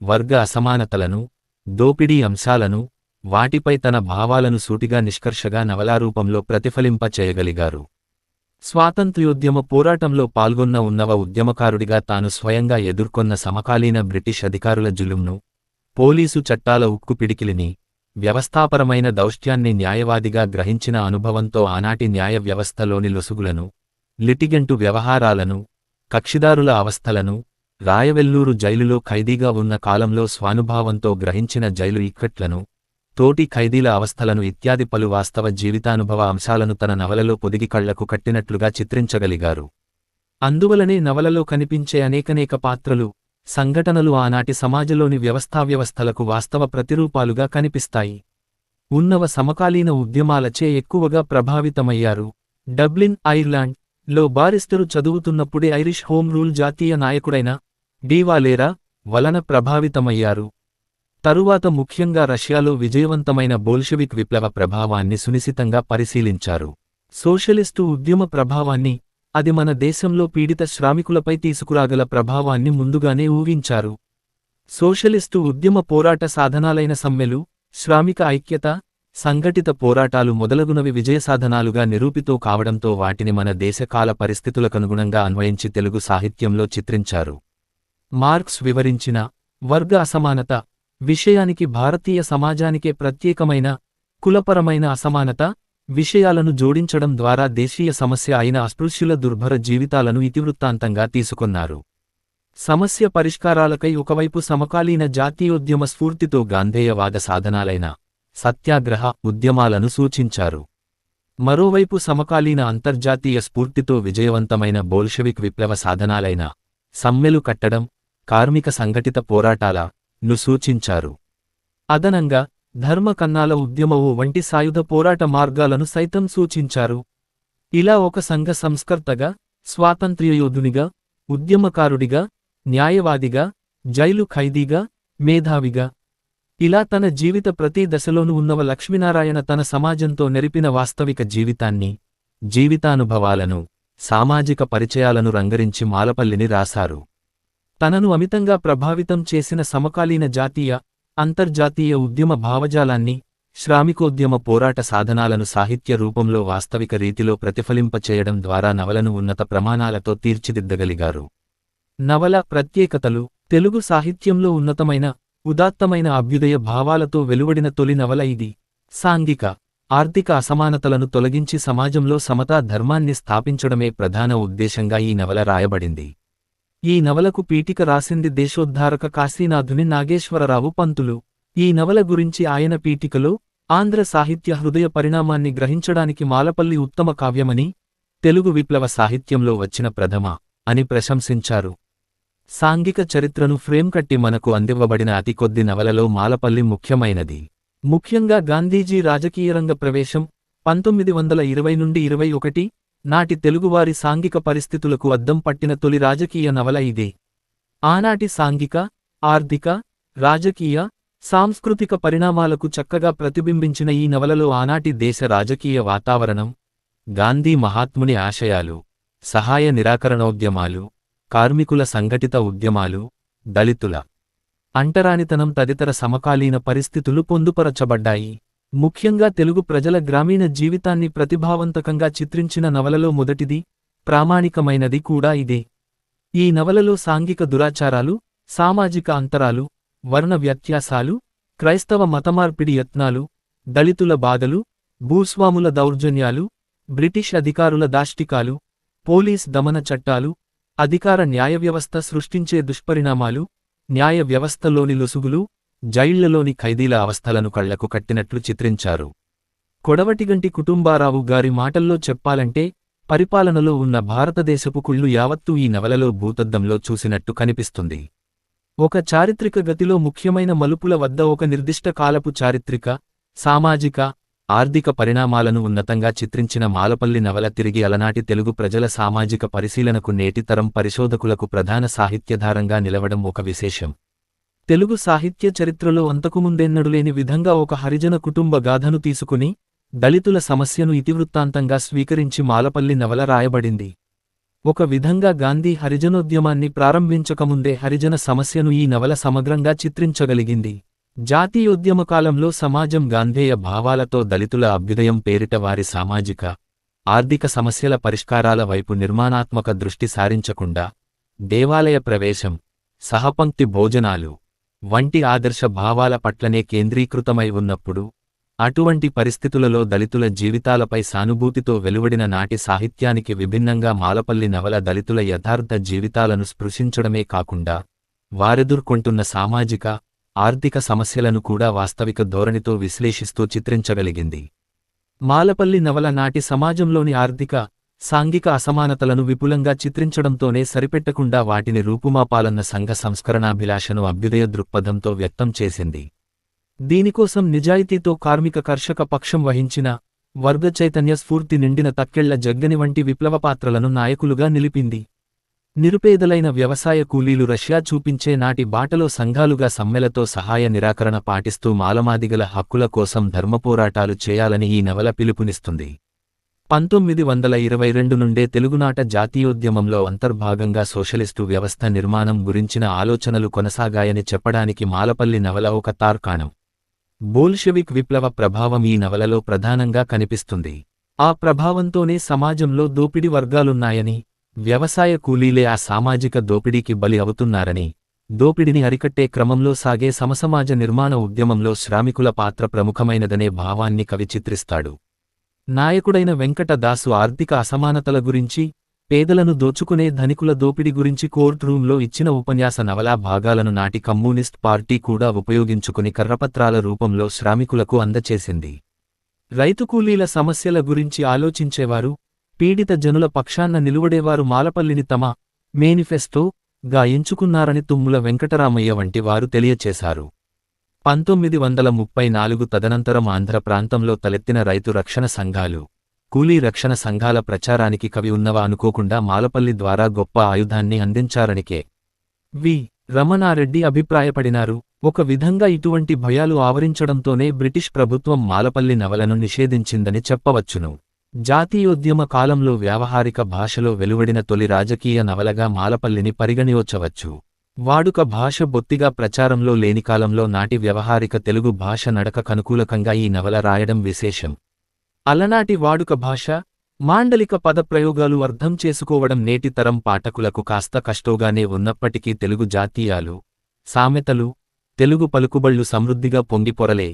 వర్గ అసమానతలను, దోపిడీ అంశాలను, వాటిపై తన భావాలను సూటిగా నిష్కర్షగా నవలారూపంలో ప్రతిఫలింప చేయగలిగారు. స్వాతంత్ర్యోద్యమ పోరాటంలో పాల్గొన్న ఉన్నవ ఉద్యమకారుడిగా తాను స్వయంగా ఎదుర్కొన్న సమకాలీన బ్రిటిష్ అధికారుల జులుంను, పోలీసు చట్టాల ఉక్కు పిడికిలిని, వ్యవస్థాపరమైన దౌష్ట్యాన్ని న్యాయవాదిగా గ్రహించిన అనుభవంతో ఆనాటి న్యాయ వ్యవస్థలోని లొసుగులను, లిటిగెంటు వ్యవహారాలను, కక్షిదారుల అవస్థలను, రాయవెల్లూరు జైలులో ఖైదీగా ఉన్న కాలంలో స్వానుభావంతో గ్రహించిన జైలు ఇక్కట్లను, తోటి ఖైదీల అవస్థలను ఇత్యాది పలు వాస్తవ జీవితానుభవ అంశాలను తన నవలలో పొదిగి కళ్లకు కట్టినట్లుగా చిత్రించగలిగారు. అందువలనే నవలలో కనిపించే అనేకనేక పాత్రలు, సంఘటనలు ఆనాటి సమాజంలోని వ్యవస్థావ్యవస్థలకు వాస్తవ ప్రతిరూపాలుగా కనిపిస్తాయి. ఉన్నవ సమకాలీన ఉద్యమాలచే ఎక్కువగా ప్రభావితమయ్యారు. డబ్లిన్, ఐర్లాండ్ లో బారిస్టరు చదువుతున్నప్పుడే ఐరిష్ హోమ్ రూల్ జాతీయ నాయకుడైన డీవాలేరా వలన ప్రభావితమయ్యారు. తరువాత ముఖ్యంగా రష్యాలో విజయవంతమైన బోల్షెవిక్ విప్లవ ప్రభావాన్ని సునిశితంగా పరిశీలించారు. సోషలిస్టు ఉద్యమ ప్రభావాన్ని, అది మన దేశంలో పీడిత శ్రామికులపై తీసుకురాగల ప్రభావాన్ని ముందుగానే ఊహించారు. సోషలిస్టు ఉద్యమ పోరాట సాధనాలైన సమ్మెలు, శ్రామిక ఐక్యత, సంఘటిత పోరాటాలు మొదలగునవి విజయసాధనాలుగా నిరూపితో కావడంతో వాటిని మన దేశకాల పరిస్థితులకనుగుణంగా అన్వయించి తెలుగు సాహిత్యంలో చిత్రించారు. మార్క్స్ వివరించిన వర్గ అసమానత విషయానికి భారతీయ సమాజానికే ప్రత్యేకమైన కులపరమైన అసమానత విషయాలను జోడించడం ద్వారా దేశీయ సమస్య అయిన అస్పృశ్యుల దుర్భర జీవితాలను ఇతివృత్తాంతంగా తీసుకొన్నారు. సమస్య పరిష్కారాలకై ఒకవైపు సమకాలీన జాతీయోద్యమ స్ఫూర్తితో గాంధేయవాద సాధనాలైన సత్యాగ్రహ ఉద్యమాలను సూచించారు. మరోవైపు సమకాలీన అంతర్జాతీయ స్ఫూర్తితో విజయవంతమైన బోల్షెవిక్ విప్లవ సాధనాలైన సమ్మెలు కట్టడం, కార్మిక సంఘటిత పోరాటాలను సూచించారు. అదనంగా ధర్మ కన్నాల ఉద్యమవు వంటి సాయుధ పోరాట మార్గాలను సైతం సూచించారు. ఇలా ఒక సంఘ సంస్కర్తగా, స్వాతంత్ర్యయోధునిగా, ఉద్యమకారుడిగా, న్యాయవాదిగా, జైలు ఖైదీగా, మేధావిగా, ఇలా తన జీవిత ప్రతి దశలోనూ ఉన్నవ లక్ష్మీనారాయణ తన సమాజంతో నెరిపిన వాస్తవిక జీవితాన్ని, జీవితానుభవాలను, సామాజిక పరిచయాలను రంగరించి మాలపల్లిని రాశారు. తనను అమితంగా ప్రభావితం చేసిన సమకాలీన జాతీయ, అంతర్జాతీయ ఉద్యమ భావజాలాన్ని, శ్రామికోద్యమ పోరాట సాధనాలను సాహిత్య రూపంలో వాస్తవిక రీతిలో ప్రతిఫలింపచేయడం ద్వారా నవలను ఉన్నత ప్రమాణాలతో తీర్చిదిద్దగలిగారు. నవల ప్రత్యేకతలు తెలుగు సాహిత్యంలో ఉన్నతమైన, ఉదాత్తమైన అభ్యుదయ భావాలతో వెలువడిన తొలి నవల ఇది. సాంఘిక, ఆర్థిక అసమానతలను తొలగించి సమాజంలో సమతా ధర్మాన్ని స్థాపించడమే ప్రధాన ఉద్దేశంగా ఈ నవల రాయబడింది. ఈ నవలకు పీఠిక రాసింది దేశోద్ధారక కాశీనాథుని నాగేశ్వరరావు పంతులు. ఈ నవల గురించి ఆయన పీఠికలో ఆంధ్ర సాహిత్య హృదయ పరిణామాన్ని గ్రహించడానికి మాలపల్లి ఉత్తమ కావ్యమని, తెలుగు విప్లవ సాహిత్యంలో వచ్చిన ప్రథమ అని ప్రశంసించారు. సాంఘిక చరిత్రను ఫ్రేమ్ కట్టి మనకు అందివ్వబడిన అతి కొద్ది నవలలో మాలపల్లి ముఖ్యమైనది. ముఖ్యంగా గాంధీజీ రాజకీయరంగ ప్రవేశం 1920 నుండి 21 నాటి తెలుగువారి సాంఘిక పరిస్థితులకు అద్దం పట్టిన తొలి రాజకీయ నవల ఇదే. ఆనాటి సాంఘిక, ఆర్థిక, రాజకీయ, సాంస్కృతిక పరిణామాలకు చక్కగా ప్రతిబింబించిన ఈ నవలలో ఆనాటి దేశ రాజకీయ వాతావరణం, గాంధీ మహాత్ముని ఆశయాలు, సహాయ నిరాకరణోద్యమాలు, కార్మికుల సంఘటిత ఉద్యమాలు, దళితుల అంటరానితనం తదితర సమకాలీన పరిస్థితులు పొందుపరచబడ్డాయి. ముఖ్యంగా తెలుగు ప్రజల గ్రామీణ జీవితాన్ని ప్రతిభావంతకంగా చిత్రించిన నవలలో మొదటిది, ప్రామాణికమైనది కూడా ఇదే. ఈ నవలలో సాంఘిక దురాచారాలు, సామాజిక అంతరాలు, వర్ణ వ్యత్యాసాలు, క్రైస్తవ మతమార్పిడి యత్నాలు, దళితుల బాధలు, భూస్వాముల దౌర్జన్యాలు, బ్రిటిష్ అధికారుల దాష్టికాలు, పోలీస్ దమన చట్టాలు, అధికార న్యాయవ్యవస్థ సృష్టించే దుష్పరిణామాలు, న్యాయ వ్యవస్థలోని లొసుగులు, జైళ్లలోని ఖైదీల అవస్థలను కళ్లకు కట్టినట్లు చిత్రించారు. కొడవటిగంటి కుటుంబారావు గారి మాటల్లో చెప్పాలంటే, పరిపాలనలో ఉన్న భారతదేశపు కుళ్ళు యావత్తూ ఈ నవలలో భూతద్దంలో చూసినట్టు కనిపిస్తుంది. ఒక చారిత్రక గతిలో ముఖ్యమైన మలుపుల వద్ద ఒక నిర్దిష్ట కాలపు చారిత్రక, సామాజిక, ఆర్థిక పరిణామాలను ఉన్నతంగా చిత్రించిన మాలపల్లి నవల తిరిగి అలనాటి తెలుగు ప్రజల సామాజిక పరిశీలనకు నేటి తరం పరిశోధకులకు ప్రధాన సాహిత్యధారంగా నిలవడం ఒక విశేషం. తెలుగు సాహిత్య చరిత్రలో అంతకుముందెన్నడులేని విధంగా ఒక హరిజన కుటుంబ గాథను తీసుకుని, దళితుల సమస్యను ఇతివృత్తాంతంగా స్వీకరించి మాలపల్లి నవల రాయబడింది. ఒక విధంగా గాంధీ హరిజనోద్యమాన్ని ప్రారంభించకముందే హరిజన సమస్యను ఈ నవల సమగ్రంగా చిత్రించగలిగింది. జాతీయోద్యమకాలంలో సమాజం గాంధేయ భావాలతో దళితుల అభ్యుదయం పేరిట వారి సామాజిక, ఆర్థిక సమస్యల పరిష్కారాల వైపు నిర్మాణాత్మక దృష్టి సారించకుండా, దేవాలయ ప్రవేశం, సహపంక్తి భోజనాలు వంటి ఆదర్శ భావాల పట్లనే కేంద్రీకృతమై ఉన్నప్పుడు, అటువంటి పరిస్థితులలో దళితుల జీవితాలపై సానుభూతితో వెలువడిన నాటి సాహిత్యానికి విభిన్నంగా మాలపల్లి నవల దళితుల యథార్థ జీవితాలను స్పృశించడమే కాకుండా, వారెదుర్కొంటున్న సామాజిక, ఆర్థిక సమస్యలను కూడా వాస్తవిక ధోరణితో విశ్లేషిస్తూ చిత్రించగలిగింది. మాలపల్లి నవల నాటి సమాజంలోని ఆర్థిక, సాంఘిక అసమానతలను విపులంగా చిత్రించడంతోనే సరిపెట్టకుండా వాటిని రూపుమాపాలన్న సంఘ సంస్కరణాభిలాషను అభ్యుదయ దృక్పథంతో వ్యక్తం చేసింది. దీనికోసం నిజాయితీతో కార్మిక కర్షక పక్షం వహించిన వర్గ చైతన్య స్ఫూర్తి నిండిన తక్కెళ్ల జగ్గని వంటి విప్లవ పాత్రలను నాయకులుగా నిలిపింది. నిరుపేదలైన వ్యవసాయ కూలీలు రష్యా చూపించే నాటి బాటలో సంఘాలుగా సమ్మెలతో సహాయ నిరాకరణ పాటిస్తూ మాలమాదిగల హక్కుల కోసం ధర్మపోరాటాలు చేయాలని ఈ నవల పిలుపునిస్తుంది. 1922 నుండే తెలుగునాట జాతీయోద్యమంలో అంతర్భాగంగా సోషలిస్టు వ్యవస్థ నిర్మాణం గురించిన ఆలోచనలు కొనసాగాయని చెప్పడానికి మాలపల్లి నవల ఒక తార్కాణం. బోల్షెవిక్ విప్లవ ప్రభావం ఈ నవలలో ప్రధానంగా కనిపిస్తుంది. ఆ ప్రభావంతోనే సమాజంలో దోపిడి వర్గాలున్నాయని, వ్యవసాయ కూలీలే ఆ సామాజిక దోపిడీకి బలి అవుతున్నారని, దోపిడిని అరికట్టే క్రమంలో సాగే సమసమాజ నిర్మాణ ఉద్యమంలో శ్రామికుల పాత్ర ప్రముఖమైనదనే భావాన్ని కవి చిత్రిస్తాడు. నాయకుడైన వెంకట దాసు ఆర్థిక అసమానతల గురించి, పేదలను దోచుకునే ధనికుల దోపిడి గురించి కోర్ట్ రూంలో ఇచ్చిన ఉపన్యాస నవలా భాగాలను నాటి కమ్యూనిస్ట్ పార్టీ కూడా ఉపయోగించుకుని కర్రపత్రాల రూపంలో శ్రామికులకు అందచేసింది. రైతు కూలీల సమస్యల గురించి ఆలోచించేవారు, పీడిత జనుల పక్షాన నిలువడేవారు మాలపల్లిని తమ మేనిఫెస్టోగా ఎంచుకున్నారని తుమ్ముల వెంకటరామయ్య వంటి వారు తెలియచేశారు. 1934 తదనంతరం ఆంధ్ర ప్రాంతంలో తలెత్తిన రైతు రక్షణ సంఘాలు, కూలీ రక్షణ సంఘాల ప్రచారానికి కవి ఉన్నవా అనుకోకుండా మాలపల్లి ద్వారా గొప్ప ఆయుధాన్ని అందించారని కె.వి. రమణారెడ్డి అభిప్రాయపడినారు. ఒక విధంగా ఇటువంటి భయాలు ఆవరించడంతోనే బ్రిటిష్ ప్రభుత్వం మాలపల్లి నవలను నిషేధించిందని చెప్పవచ్చును. జాతీయోద్యమ కాలంలో వ్యావహారిక భాషలో వెలువడిన తొలి రాజకీయ నవలగా మాలపల్లిని పరిగణించవచ్చు. వాడుక భాష బొత్తిగా ప్రచారంలో లేని కాలంలో నాటి వ్యవహారిక తెలుగు భాష నడకకనుకూలకంగా ఈ నవల రాయడం విశేషం. అలనాటి వాడుక భాష, మాండలిక పదప్రయోగాలు అర్థం చేసుకోవడం నేటి తరం పాఠకులకు కాస్త కష్టంగానే ఉన్నప్పటికీ తెలుగు జాతీయాలు, సామెతలు, తెలుగు పలుకుబళ్లు సమృద్ధిగా పొంగిపొరలే.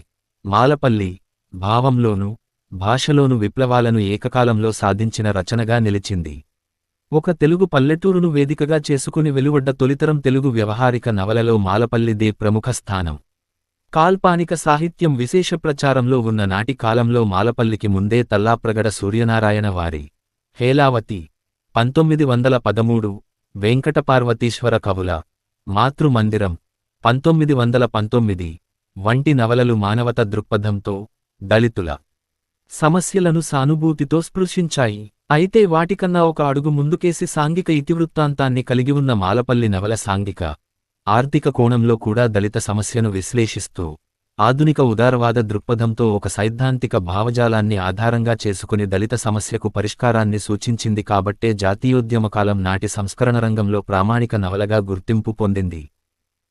మాలపల్లి భావంలోనూ భాషలోను విప్లవాలను ఏకకాలంలో సాధించిన రచనగా నిలిచింది. ఒక తెలుగు పల్లెటూరును వేదికగా చేసుకుని వెలువడ్డ తొలితరం తెలుగు వ్యవహారిక నవలలో మాలపల్లిదే ప్రముఖ స్థానం. కాల్పానిక సాహిత్యం విశేష ప్రచారంలో ఉన్న నాటి కాలంలో మాలపల్లికి ముందే తల్లాప్రగడ సూర్యనారాయణ వారి హేలావతి 1913, వెంకటపార్వతీశ్వర కవుల మాతృమందిరం 1919 వంటి నవలలు మానవత దృక్పథంతో దళితుల సమస్యలను సానుభూతితో స్పృశించాయి. అయితే వాటికన్నా ఒక అడుగు ముందుకేసి సాంఘిక ఇతివృత్తాంతాన్ని కలిగి ఉన్న మాలపల్లి నవల సాంఘిక, ఆర్థిక కోణంలో కూడా దళిత సమస్యను విశ్లేషిస్తూ, ఆధునిక ఉదారవాద దృక్పథంతో ఒక సైద్ధాంతిక భావజాలాన్ని ఆధారంగా చేసుకుని దళిత సమస్యకు పరిష్కారాన్ని సూచించింది కాబట్టే జాతీయోద్యమకాలం నాటి సంస్కరణ రంగంలో ప్రామాణిక నవలగా గుర్తింపు పొందింది.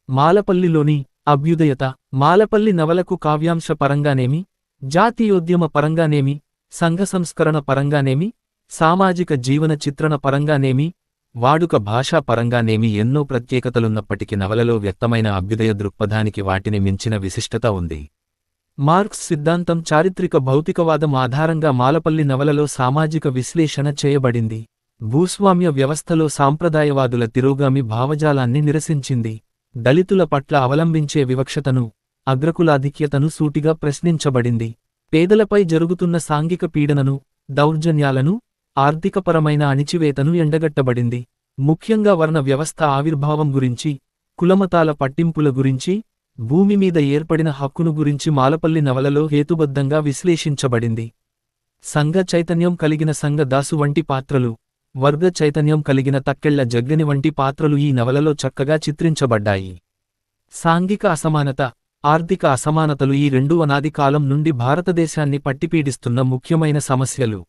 మాలపల్లిలోని అభ్యుదయత, మాలపల్లి నవలకు కావ్యాంశ పరంగానేమి, జాతీయోద్యమ పరంగానేమి, సంఘ సంస్కరణ పరంగానేమి, సామాజిక జీవన చిత్రణ పరంగానేమి, వాడుక భాషా పరంగానేమి ఎన్నో ప్రత్యేకతలున్నప్పటికీ నవలలో వ్యక్తమైన అభ్యుదయ దృక్పథానికి వాటిని మించిన విశిష్టత ఉంది. మార్క్స్ సిద్ధాంతం, చారిత్రక భౌతికవాదం ఆధారంగా మాలపల్లి నవలలో సామాజిక విశ్లేషణ చేయబడింది. భూస్వామ్య వ్యవస్థలో సాంప్రదాయవాదుల తిరోగామి భావజాలాన్ని నిరసించింది. దళితుల పట్ల అవలంబించే వివక్షతను, అగ్రకులాధిక్యతను సూటిగా ప్రశ్నించబడింది. పేదలపై జరుగుతున్న సాంఘిక పీడనను, దౌర్జన్యాలను, ఆర్థికపరమైన అణిచివేతను ఎండగట్టబడింది. ముఖ్యంగా వర్ణ వ్యవస్థ ఆవిర్భావం గురించి, కులమతాల పట్టింపుల గురించి, భూమిమీద ఏర్పడిన హక్కును గురించి మాలపల్లి నవలలో హేతుబద్ధంగా విశ్లేషించబడింది. సంఘ చైతన్యం కలిగిన సంఘ దాసు వంటి పాత్రలు, వర్గ చైతన్యం కలిగిన తక్కెళ్ల జగ్గని వంటి పాత్రలు ఈ నవలలో చక్కగా చిత్రించబడ్డాయి. సాంఘిక అసమానత, ఆర్థిక అసమానతలు ఈ రెండూ అనాది కాలం నుండి భారతదేశాన్ని పట్టిపీడిస్తున్న ముఖ్యమైన సమస్యలు.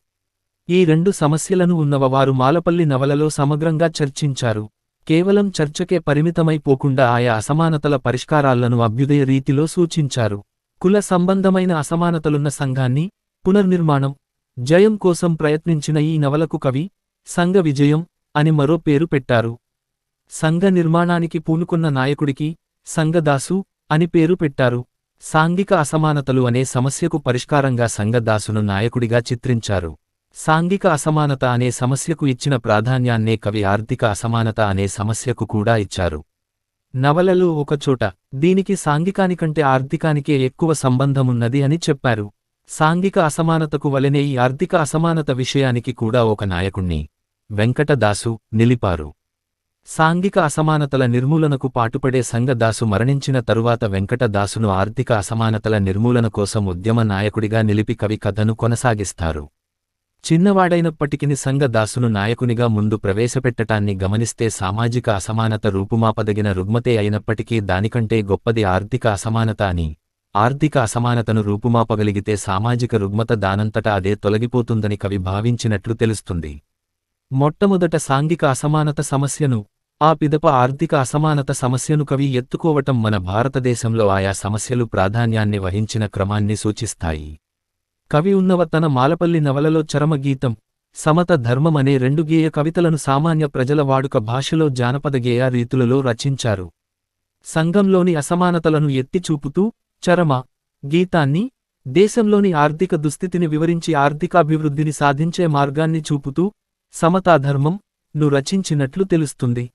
ఈ రెండు సమస్యలను ఉన్నవారు మాలపల్లి నవలలో సమగ్రంగా చర్చించారు. కేవలం చర్చకే పరిమితమైపోకుండా ఆయా అసమానతల పరిష్కారాలను అభ్యుదయ రీతిలో సూచించారు. కుల సంబంధమైన అసమానతలున్న సంఘాన్ని పునర్నిర్మాణం, జయం కోసం ప్రయత్నించిన ఈ నవలకు కవి సంఘ విజయం అని మరో పేరు పెట్టారు. సంఘ నిర్మాణానికి పూనుకున్న నాయకుడికి సంఘదాసు అని పేరు పెట్టారు. సాంఘిక అసమానతలు అనే సమస్యకు పరిష్కారంగా సంఘదాసును నాయకుడిగా చిత్రించారు. సాంఘిక అసమానత అనే సమస్యకు ఇచ్చిన ప్రాధాన్యాన్నే కవి ఆర్థిక అసమానత అనే సమస్యకు కూడా ఇచ్చారు. నవలలో ఒకచోట దీనికి సాంఘికానికంటే ఆర్థికానికే ఎక్కువ సంబంధమున్నది అని చెప్పారు. సాంఘిక అసమానతకు వలెనే ఈ ఆర్థిక అసమానత విషయానికి కూడా ఒక నాయకుణ్ణి, వెంకటదాసు, నిలిపారు. సాంఘిక అసమానతల నిర్మూలనకు పాటుపడే సంగదాసు మరణించిన తరువాత వెంకటదాసును ఆర్థిక అసమానతల నిర్మూలన కోసం ఉద్యమ నాయకుడిగా నిలిపి కవి కథను కొనసాగిస్తారు. చిన్నవాడైనప్పటికిని సంగదాసును నాయకునిగా ముందు ప్రవేశపెట్టటాన్ని గమనిస్తే సామాజిక అసమానత రూపుమాపదగిన రుగ్మతే అయినప్పటికీ దానికంటే గొప్పది ఆర్థిక అసమానత అని, ఆర్థిక అసమానతను రూపుమాపగలిగితే సామాజిక రుగ్మత దానంతటా అదే తొలగిపోతుందని కవి భావించినట్లు తెలుస్తుంది. మొట్టమొదట సాంఘిక అసమానత సమస్యను, ఆ పిదప ఆర్థిక అసమానత సమస్యను కవి ఎత్తుకోవటం మన భారతదేశంలో ఆయా సమస్యలు ప్రాధాన్యాన్ని వహించిన క్రమాన్ని సూచిస్తాయి. కవి ఉన్నవ తన మాలపల్లి నవలలో చరమగీతం, సమత ధర్మం అనే 2 గేయ కవితలను సామాన్య ప్రజల వాడుక భాషలో జానపద గేయ రీతులలో రచించారు. సంఘంలోని అసమానతలను ఎత్తిచూపుతూ చరమ గీతాన్ని, దేశంలోని ఆర్థిక దుస్థితిని వివరించి ఆర్థికాభివృద్ధిని సాధించే మార్గాన్ని చూపుతూ సమతాధర్మం ను రచించినట్లు తెలుస్తుంది.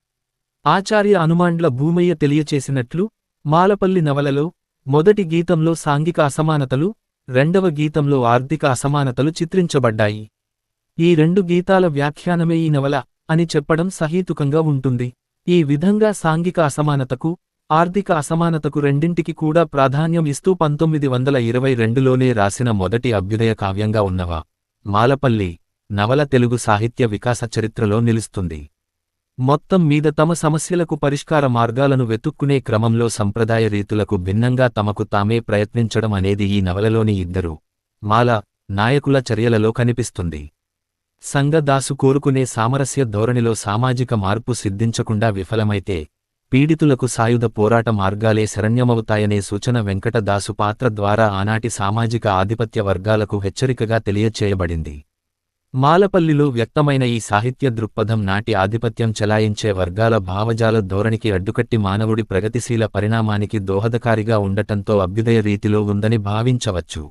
ఆచార్య అనుమాండ్ల భూమయ్య తెలియచేసినట్లు మాలపల్లి నవలలో మొదటి గీతంలో సాంఘిక అసమానతలు, రెండవ గీతంలో ఆర్థిక అసమానతలు చిత్రించబడ్డాయి. ఈ 2 గీతాల వ్యాఖ్యానమే ఈ నవల అని చెప్పడం సహేతుకంగా ఉంటుంది. ఈ విధంగా సాంఘిక అసమానతకు, ఆర్థిక అసమానతకు రెండింటికి కూడా ప్రాధాన్యం ఇస్తూ 1922లోనే రాసిన మొదటి అభ్యుదయ కావ్యంగా ఉన్నవ మాలపల్లి నవల తెలుగు సాహిత్య వికాస చరిత్రలో నిలుస్తుంది. మొత్తం మీద తమ సమస్యలకు పరిష్కార మార్గాలను వెతుక్కునే క్రమంలో సంప్రదాయ రీతులకు భిన్నంగా తమకు తామే ప్రయత్నించడం అనేది ఈ నవలలోని ఇద్దరు మాల నాయకుల చర్యలలో కనిపిస్తుంది. సంగదాసు కోరుకునే సామరస్య ధోరణిలో సామాజిక మార్పు సిద్ధించకుండా విఫలమైతే పీడితులకు సాయుధ పోరాట మార్గాలే శరణ్యమవుతాయనే సూచన వెంకటదాసు పాత్ర ద్వారా ఆనాటి సామాజిక ఆధిపత్య వర్గాలకు హెచ్చరికగా తెలియచేయబడింది. మాలపల్లిలో వ్యక్తమైన ఈ సాహిత్య దృక్పథం నాటి ఆధిపత్యం చెలాయించే వర్గాల భావజాల ధోరణికి అడ్డుకట్టి మానవుడి ప్రగతిశీల పరిణామానికి దోహదకారిగా ఉండటంతో అభ్యుదయ రీతిలో ఉందని భావించవచ్చు.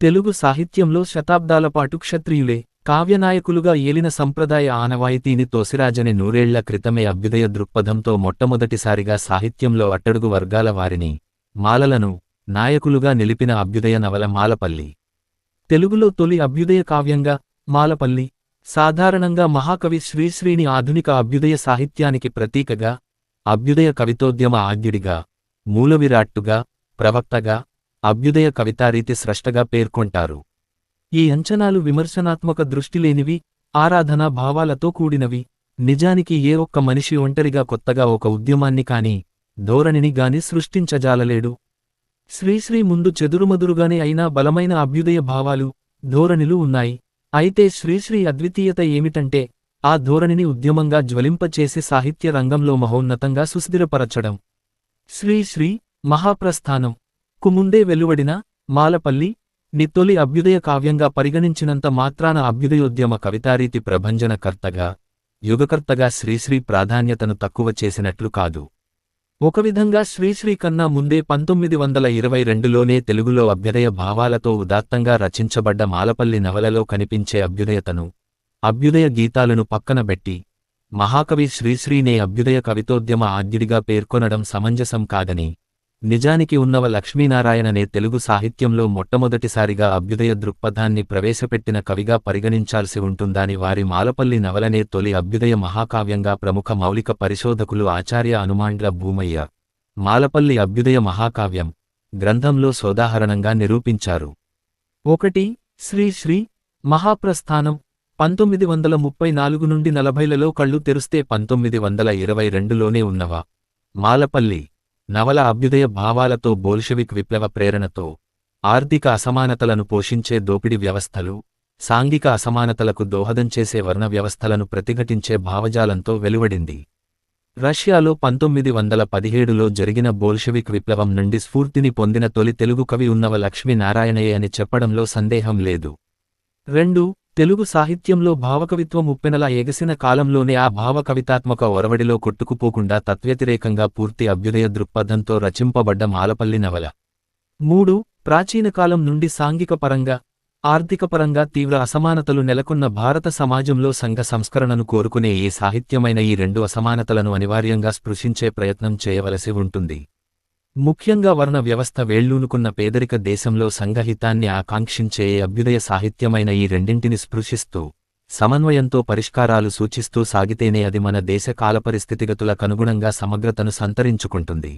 తెలుగు సాహిత్యంలో శతాబ్దాలపాటు క్షత్రియులే కావ్యనాయకులుగా ఏలిన సంప్రదాయ ఆనవాయితీని తోసిరాజని 100 ఏళ్ల క్రితమే అభ్యుదయ దృక్పథంతో మొట్టమొదటిసారిగా సాహిత్యంలో అట్టడుగు వర్గాల వారిని, మాలలను నాయకులుగా నిలిపిన అభ్యుదయ నవల మాలపల్లి. తెలుగులో తొలి అభ్యుదయ కావ్యంగా మాలపల్లి సాధారణంగా మహాకవి శ్రీశ్రీని ఆధునిక అభ్యుదయ సాహిత్యానికి ప్రతీకగా, అభ్యుదయ కవితోద్యమ ఆద్యుడిగా, మూలవిరాట్టుగా, ప్రవక్తగా, అభ్యుదయ కవితారీతి స్రష్టగా పేర్కొంటారు. ఈ అంచనాలు విమర్శనాత్మక దృష్టిలేనివి, ఆరాధనా భావాలతో కూడినవి. నిజానికి ఏ ఒక్క మనిషి ఒంటరిగా కొత్తగా ఒక ఉద్యమాన్ని కాని, ధోరణిని గాని సృష్టించజాలలేడు. శ్రీశ్రీ ముందు చెదురుమదురుగానే అయినా బలమైన అభ్యుదయ భావాలు, ధోరణిలు ఉన్నాయి. అయితే శ్రీశ్రీ అద్వితీయత ఏమిటంటే ఆ ధోరణిని ఉద్యమంగా జ్వలింపచేసి సాహిత్య రంగంలో మహోన్నతంగా సుస్థిరపరచడం. శ్రీశ్రీ మహాప్రస్థానం కు ముందే వెలువడిన మాలపల్లి ని తొలి అభ్యుదయ కావ్యంగా పరిగణించినంత మాత్రాన అభ్యుదయోద్యమ కవితారీతి ప్రభంజనకర్తగా, యుగకర్తగా శ్రీశ్రీ ప్రాధాన్యతను తక్కువ చేసినట్లు కాదు. ఒక విధంగా శ్రీశ్రీ కన్నా ముందే 1922లోనే తెలుగులో అభ్యుదయ భావాలతో ఉదాత్తంగా రచించబడ్డ మాలపల్లి నవలలో కనిపించే అభ్యుదయతను, అభ్యుదయ గీతాలను పక్కనబెట్టి మహాకవి శ్రీశ్రీనే అభ్యుదయ కవితోద్యమ ఆద్యుడిగా పేర్కొనడం సమంజసం కాదని, నిజానికి ఉన్నవ లక్ష్మీనారాయణనే తెలుగు సాహిత్యంలో మొట్టమొదటిసారిగా అభ్యుదయ దృక్పథాన్ని ప్రవేశపెట్టిన కవిగా పరిగణించాల్సి ఉంటుందని వారి మాలపల్లి నవలనే తొలి అభ్యుదయ మహాకావ్యంగా ప్రముఖ మౌలిక పరిశోధకులు ఆచార్య అనుమాండ్ల భూమయ్య మాలపల్లి అభ్యుదయ మహాకావ్యం గ్రంథంలో సోదాహరణంగా నిరూపించారు. 1. శ్రీశ్రీ మహాప్రస్థానం 1934 నుండి 40లలో కళ్ళు తెరుస్తే 1922లోనే ఉన్నవ మాలపల్లి నవల అభ్యుదయ భావాలతో బోల్షెవిక్ విప్లవ ప్రేరణతో, ఆర్థిక అసమానతలను పోషించే దోపిడి వ్యవస్థలు, సాంఘిక అసమానతలకు దోహదం చేసే వర్ణ వ్యవస్థలను ప్రతిఘటించే భావజాలంతో వెలువడింది. రష్యాలో 1917లో జరిగిన బోల్షెవిక్ విప్లవం నుండి స్ఫూర్తిని పొందిన తొలి తెలుగు కవి ఉన్నవ లక్ష్మీనారాయణయే అని చెప్పడంలో సందేహం లేదు. 2. తెలుగు సాహిత్యంలో భావకవిత్వం ఉప్పెనలా ఎగసిన కాలంలోనే ఆ భావకవితాత్మక ఒరవడిలో కొట్టుకుపోకుండా తత్వ్యతిరేకంగా పూర్తి అభ్యుదయ దృక్పథంతో రచింపబడ్డ మాలపల్లి నవల. 3. ప్రాచీనకాలం నుండి సాంఘిక పరంగా, ఆర్థికపరంగా తీవ్ర అసమానతలు నెలకొన్న భారత సమాజంలో సంఘ సంస్కరణను కోరుకునే ఏ సాహిత్యమైన ఈ 2 అసమానతలను అనివార్యంగా స్పృశించే ప్రయత్నం చేయవలసి ఉంటుంది. ముఖ్యంగా వర్ణ వ్యవస్థ వేళ్లూనుకున్న పేదరిక దేశంలో సంఘహితాన్ని ఆకాంక్షించే అభ్యుదయ సాహిత్యమైన ఈ రెండింటిని స్పృశిస్తూ సమన్వయంతో పరిష్కారాలు సూచిస్తూ సాగితేనే అది మన దేశ కాలపరిస్థితిగతులకనుగుణంగా సమగ్రతను సంతరించుకుంటుంది.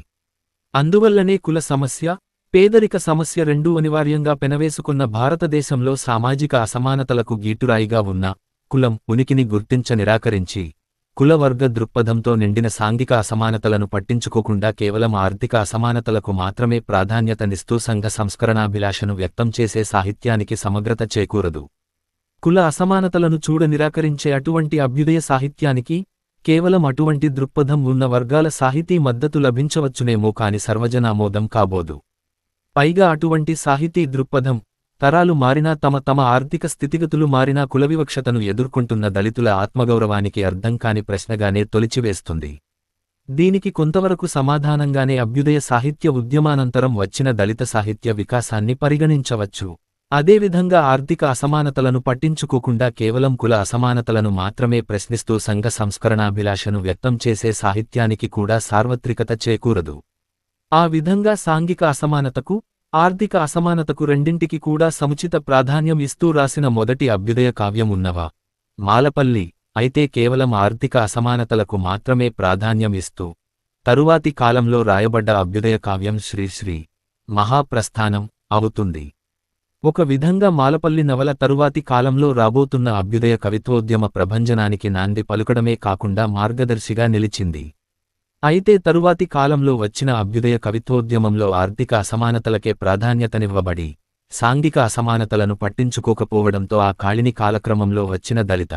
అందువల్లనే కుల సమస్య, పేదరిక సమస్య రెండూ అనివార్యంగా పెనవేసుకున్న భారతదేశంలో సామాజిక అసమానతలకు గీటురాయిగా ఉన్న కులం ఉనికిని గుర్తించ నిరాకరించి, కులవర్గ దృక్పథంతో నిండిన సాంఘిక అసమానతలను పట్టించుకోకుండా కేవలం ఆర్థిక అసమానతలకు మాత్రమే ప్రాధాన్యతనిస్తూ సంఘ సంస్కరణాభిలాషను వ్యక్తం చేసే సాహిత్యానికి సమగ్రత చేకూరదు. కుల అసమానతలను చూడ నిరాకరించే అటువంటి అభ్యుదయ సాహిత్యానికి కేవలం అటువంటి దృక్పథం ఉన్న వర్గాల సాహితీ మద్దతు లభించవచ్చునేమో కాని సర్వజనామోదం కాబోదు. పైగా అటువంటి సాహితీ దృక్పథం తరాలు మారినా తమ ఆర్థిక స్థితిగతులు మారినా కులవివక్షతను ఎదుర్కొంటున్న దళితుల ఆత్మగౌరవానికి అర్థం కాని ప్రశ్నగానే తొలిచివేస్తుంది. దీనికి కొంతవరకు సమాధానంగానే అభ్యుదయ సాహిత్య ఉద్యమానంతరం వచ్చిన దళిత సాహిత్య వికాసాన్ని పరిగణించవచ్చు. అదేవిధంగా ఆర్థిక అసమానతలను పట్టించుకోకుండా కేవలం కుల అసమానతలను మాత్రమే ప్రశ్నిస్తూ సంఘ సంస్కరణాభిలాషను వ్యక్తం చేసే సాహిత్యానికి కూడా సార్వత్రికత చేకూరదు. ఆ విధంగా సాంఘిక అసమానతకు, ఆర్థిక అసమానతకు రెండింటికి కూడా సముచిత ప్రాధాన్యం ఇస్తూ రాసిన మొదటి అభ్యుదయ కావ్యం ఉన్నవా మాలపల్లి అయితే కేవలం ఆర్థిక అసమానతలకు మాత్రమే ప్రాధాన్యం ఇస్తూ తరువాతి కాలంలో రాయబడ్డ అభ్యుదయ కావ్యం శ్రీశ్రీ మహాప్రస్థానం అవుతుంది. ఒక విధంగా మాలపల్లి నవల తరువాతి కాలంలో రాబోతున్న అభ్యుదయ కవిత్వోద్యమ ప్రభంజనానికి నాంది పలుకడమే కాకుండా మార్గదర్శిగా నిలిచింది. అయితే తరువాతి కాలంలో వచ్చిన అభ్యుదయ కవిత్వోద్యమంలో ఆర్థిక అసమానతలకే ప్రాధాన్యతనివ్వబడి సాంఘిక అసమానతలను పట్టించుకోకపోవడంతో ఆ కాళిని కాలక్రమంలో వచ్చిన దళిత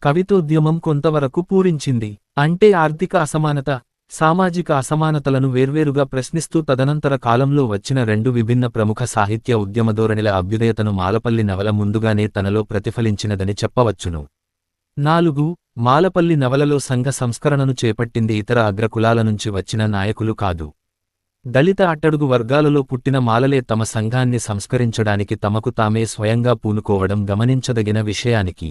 కవితోద్యమం కొంతవరకు పూరించింది. అంటే ఆర్థిక అసమానత, సామాజిక అసమానతలను వేర్వేరుగా ప్రశ్నిస్తూ తదనంతర కాలంలో వచ్చిన రెండు విభిన్న ప్రముఖ సాహిత్య ఉద్యమధోరణిల అభ్యుదయతను మాలపల్లి నవల ముందుగానే తనలో ప్రతిఫలించినదని చెప్పవచ్చును. 4. మాలపల్లి నవలలో సంఘ సంస్కరణను చేపట్టింది ఇతర అగ్రకులాల నుంచి వచ్చిన నాయకులు కాదు. దళిత అట్టడుగు వర్గాలలో పుట్టిన మాలలే తమ సంఘాన్ని సంస్కరించడానికి తమకు తామే స్వయంగా పూనుకోవడం గమనించదగిన విషయానికి.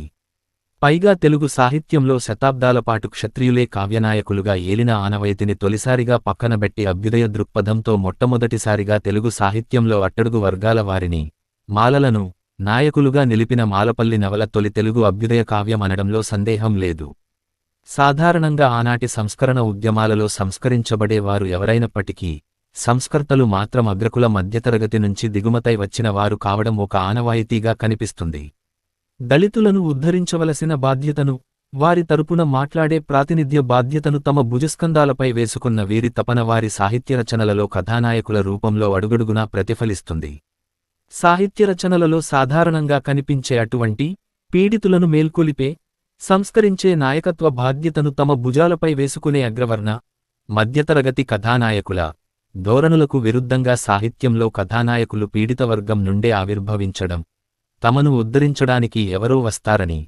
పైగా తెలుగు సాహిత్యంలో శతాబ్దాలపాటు క్షత్రియులే కావ్యనాయకులుగా ఏలిన ఆనవాయితీని తొలిసారిగా పక్కనబెట్టి అభ్యుదయ దృక్పథంతో మొట్టమొదటిసారిగా తెలుగు సాహిత్యంలో అట్టడుగు వర్గాల వారిని, మాలలను నాయకులుగా నిలిపిన మాలపల్లి నవల తొలి తెలుగు అభ్యుదయ కావ్యమనడంలో సందేహం లేదు. సాధారణంగా ఆనాటి సంస్కరణ ఉద్యమాలలో సంస్కరించబడేవారు ఎవరైనప్పటికీ సంస్కర్తలు మాత్రం అగ్రకుల మధ్యతరగతి నుంచి దిగుమతై వచ్చిన వారు కావడం ఒక ఆనవాయితీగా కనిపిస్తుంది. దళితులను ఉద్ధరించవలసిన బాధ్యతను, వారి తరపున మాట్లాడే ప్రాతినిధ్య బాధ్యతను తమ భుజస్కంధాలపై వేసుకున్న వీరి తపన వారి సాహిత్యరచనలలో కథానాయకుల రూపంలో అడుగడుగునా ప్రతిఫలిస్తుంది. సాహిత్యరచనలలో సాధారణంగా కనిపించే అటువంటి పీడితులను మేల్కొలిపే, సంస్కరించే నాయకత్వ బాధ్యతను తమ భుజాలపై వేసుకునే అగ్రవర్ణ, మధ్యతరగతి కథానాయకుల ధోరణులకు విరుద్ధంగా సాహిత్యంలో కథానాయకులు పీడితవర్గం నుండే ఆవిర్భవించడం, తమను ఉద్ధరించడానికి ఎవరో వస్తారని,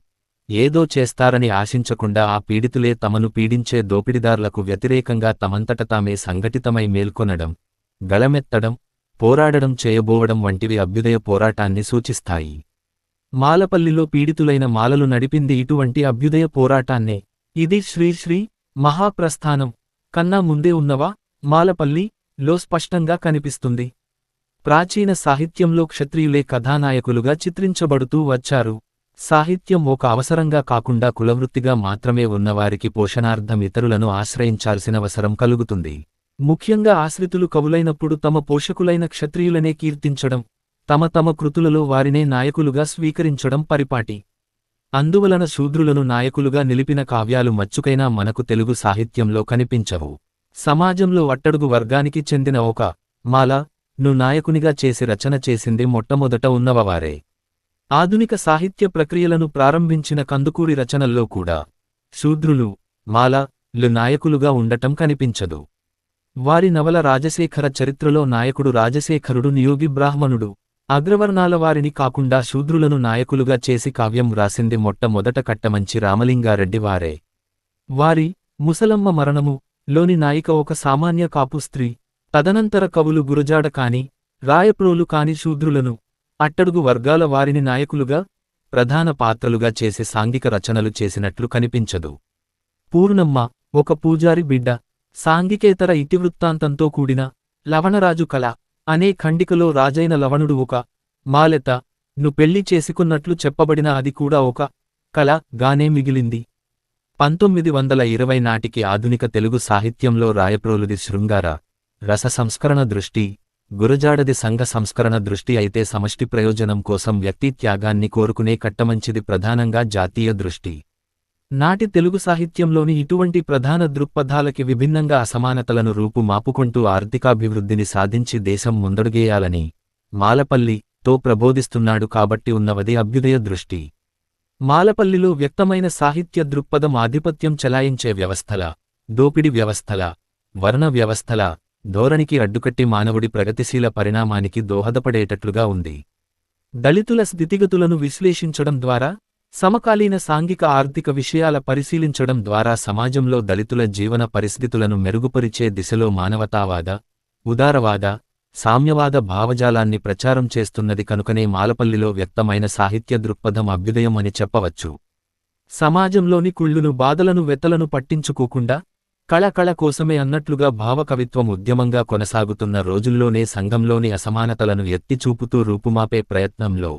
ఏదో చేస్తారని ఆశించకుండా ఆ పీడితులే తమను పీడించే దోపిడిదారులకు వ్యతిరేకంగా తమంతట తామే సంఘటితమై మేల్కొనడం, గళమెత్తడం, పోరాడడం చేయబోవడం వంటివి అభ్యుదయ పోరాటాన్ని సూచిస్తాయి. మాలపల్లిలో పీడితులైన మాలలు నడిపింది ఇటువంటి అభ్యుదయ పోరాటాన్నే. ఇది శ్రీశ్రీ మహాప్రస్థానం కన్నా ముందే ఉన్నవా మాలపల్లి లో స్పష్టంగా కనిపిస్తుంది. ప్రాచీన సాహిత్యంలో క్షత్రియులే కథానాయకులుగా చిత్రించబడుతూ వచ్చారు. సాహిత్యం ఒక అవసరంగా కాకుండా కులవృత్తిగా మాత్రమే ఉన్నవారికి పోషణార్థం ఇతరులను ఆశ్రయించాల్సినవసరం కలుగుతుంది. ముఖ్యంగా ఆశ్రితులు కవులైనప్పుడు తమ పోషకులైన క్షత్రియులనే కీర్తించడం, తమ కృతులలో వారినే నాయకులుగా స్వీకరించడం పరిపాటి. అందువలన శూద్రులను నాయకులుగా నిలిపిన కావ్యాలు మచ్చుకైనా మనకు తెలుగు సాహిత్యంలో కనిపించవు. సమాజంలో అట్టడుగు వర్గానికి చెందిన ఒక మాల ను నాయకునిగా చేసి రచన చేసింది మొట్టమొదట ఉన్నవవారే. ఆధునిక సాహిత్య ప్రక్రియలను ప్రారంభించిన కందుకూరి రచనల్లో కూడా శూద్రులు, మాల లు నాయకులుగా ఉండటం కనిపించదు. వారి నవల రాజశేఖర చరిత్రలో నాయకుడు రాజశేఖరుడు నియోగి బ్రాహ్మణుడు. అగ్రవర్ణాల వారిని కాకుండా శూద్రులను నాయకులుగా చేసి కావ్యం రాసింది మొట్టమొదట కట్టమంచి రామలింగారెడ్డి వారే. వారి ముసలమ్మ మరణము లోని నాయిక ఒక సామాన్య కాపు స్త్రీ. తదనంతర కవులు గురజాడ కాని, రాయప్రోలు కాని శూద్రులను, అట్టడుగు వర్గాల వారిని నాయకులుగా, ప్రధాన పాత్రలుగా చేసి సాంఘిక రచనలు చేసినట్లు కనిపించదు. పూర్ణమ్మ ఒక పూజారి బిడ్డ. సాంఘికేతర ఇతివృత్తాంతంతో కూడిన లవణరాజు కళ అనే ఖండికలో రాజైన లవణుడు ఒక మాలెత ను పెళ్లి చేసుకున్నట్లు చెప్పబడిన అది కూడా ఒక కళ గానే మిగిలింది. 1920 నాటికి ఆధునిక తెలుగు సాహిత్యంలో రాయప్రోలుది శృంగార రస సంస్కరణ దృష్టి, గురజాడది సంఘ సంస్కరణ దృష్టి అయితే సమష్టి ప్రయోజనం కోసం వ్యక్తి త్యాగాన్ని కోరుకునే కట్టమంచిది ప్రధానంగా జాతీయ దృష్టి. నాటి తెలుగు సాహిత్యంలోని ఇటువంటి ప్రధాన దృక్పథాలకి విభిన్నంగా అసమానతలను రూపుమాపుకుంటూ ఆర్థికాభివృద్ధిని సాధించి దేశం ముందడుగేయాలని మాలపల్లి తో ప్రబోధిస్తున్నాడు కాబట్టి ఉన్నవది అభ్యుదయ దృష్టి. మాలపల్లిలో వ్యక్తమైన సాహిత్య దృక్పథం ఆధిపత్యం చెలాయించే వ్యవస్థల, దోపిడి వ్యవస్థల, వర్ణ వ్యవస్థల ధోరణికి అడ్డుకట్టి మానవుడి ప్రగతిశీల పరిణామానికి దోహదపడేటట్లుగా ఉంది. దళితుల స్థితిగతులను విశ్లేషించడం ద్వారా, సమకాలీన సాంఘిక ఆర్థిక విషయాల పరిశీలించడం ద్వారా సమాజంలో దళితుల జీవన పరిస్థితులను మెరుగుపరిచే దిశలో మానవతావాద, ఉదారవాద, సామ్యవాద భావజాలాన్ని ప్రచారం చేస్తున్నది కనుకనే మాలపల్లిలో వ్యక్తమైన సాహిత్య దృక్పథం అభ్యుదయం అని చెప్పవచ్చు. సమాజంలోని కుళ్ళును బాధలను వెతలను పట్టించుకోకుండా కళ కోసమే అన్నట్లుగా భావకవిత్వం ఉద్యమంగా కొనసాగుతున్న రోజుల్లోనే సంఘంలోని అసమానతలను ఎత్తిచూపుతూ రూపుమాపే ప్రయత్నంలో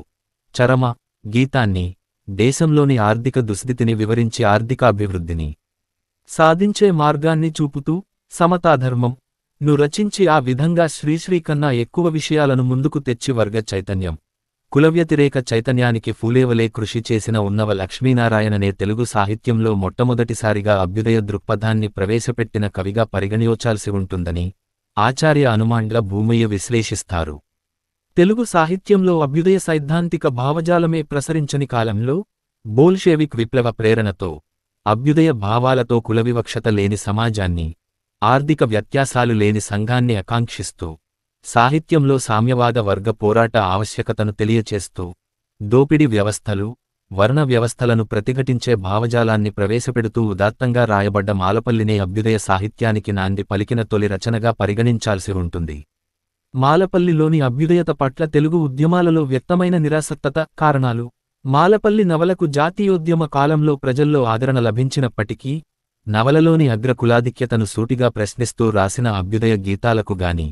చరమ గీతాన్ని, దేశంలోని ఆర్థిక దుస్థితిని వివరించి ఆర్థికాభివృద్ధిని సాధించే మార్గాన్ని చూపుతూ సమతాధర్మం ను రచించి ఆ విధంగా శ్రీశ్రీ కన్నా ఎక్కువ విషయాలను ముందుకు తెచ్చి వర్గ చైతన్యం, కులవ్యతిరేక చైతన్యానికి ఫూలేవలే కృషి చేసిన ఉన్నవ లక్ష్మీనారాయణనే తెలుగు సాహిత్యంలో మొట్టమొదటిసారిగా అభ్యుదయ దృక్పథాన్ని ప్రవేశపెట్టిన కవిగా పరిగణించాల్సి ఉంటుందని ఆచార్య హనుమాండ్ల భూమయ్య విశ్లేషిస్తారు. తెలుగు సాహిత్యంలో అభ్యుదయ సైద్ధాంతిక భావజాలమే ప్రసరించని కాలంలో బోల్షెవిక్ విప్లవ ప్రేరణతో అభ్యుదయ భావాలతో కులవివక్షత లేని సమాజాన్ని, ఆర్థిక వ్యత్యాసాలు లేని సంఘాన్ని ఆకాంక్షిస్తూ సాహిత్యంలో సామ్యవాద వర్గ పోరాట ఆవశ్యకతను తెలియచేస్తూ దోపిడీ వ్యవస్థలు, వర్ణ వ్యవస్థలను ప్రతిఘటించే భావజాలాన్ని ప్రవేశపెడుతూ ఉదాత్తంగా రాయబడ్డ మాలపల్లినే అభ్యుదయ సాహిత్యానికి నాంది పలికిన తొలి రచనగా పరిగణించాల్సి ఉంటుంది. మాలపల్లిలోని అభ్యుదయత పట్ల తెలుగు ఉద్యమాలలో వ్యక్తమైన నిరాసక్తత కారణాలు. మాలపల్లి నవలకు జాతీయోద్యమ కాలంలో ప్రజల్లో ఆదరణ లభించినప్పటికీ, నవలలోని అగ్రకులాధిక్యతను సూటిగా ప్రశ్నిస్తూ రాసిన అభ్యుదయ గీతాలకు గాని,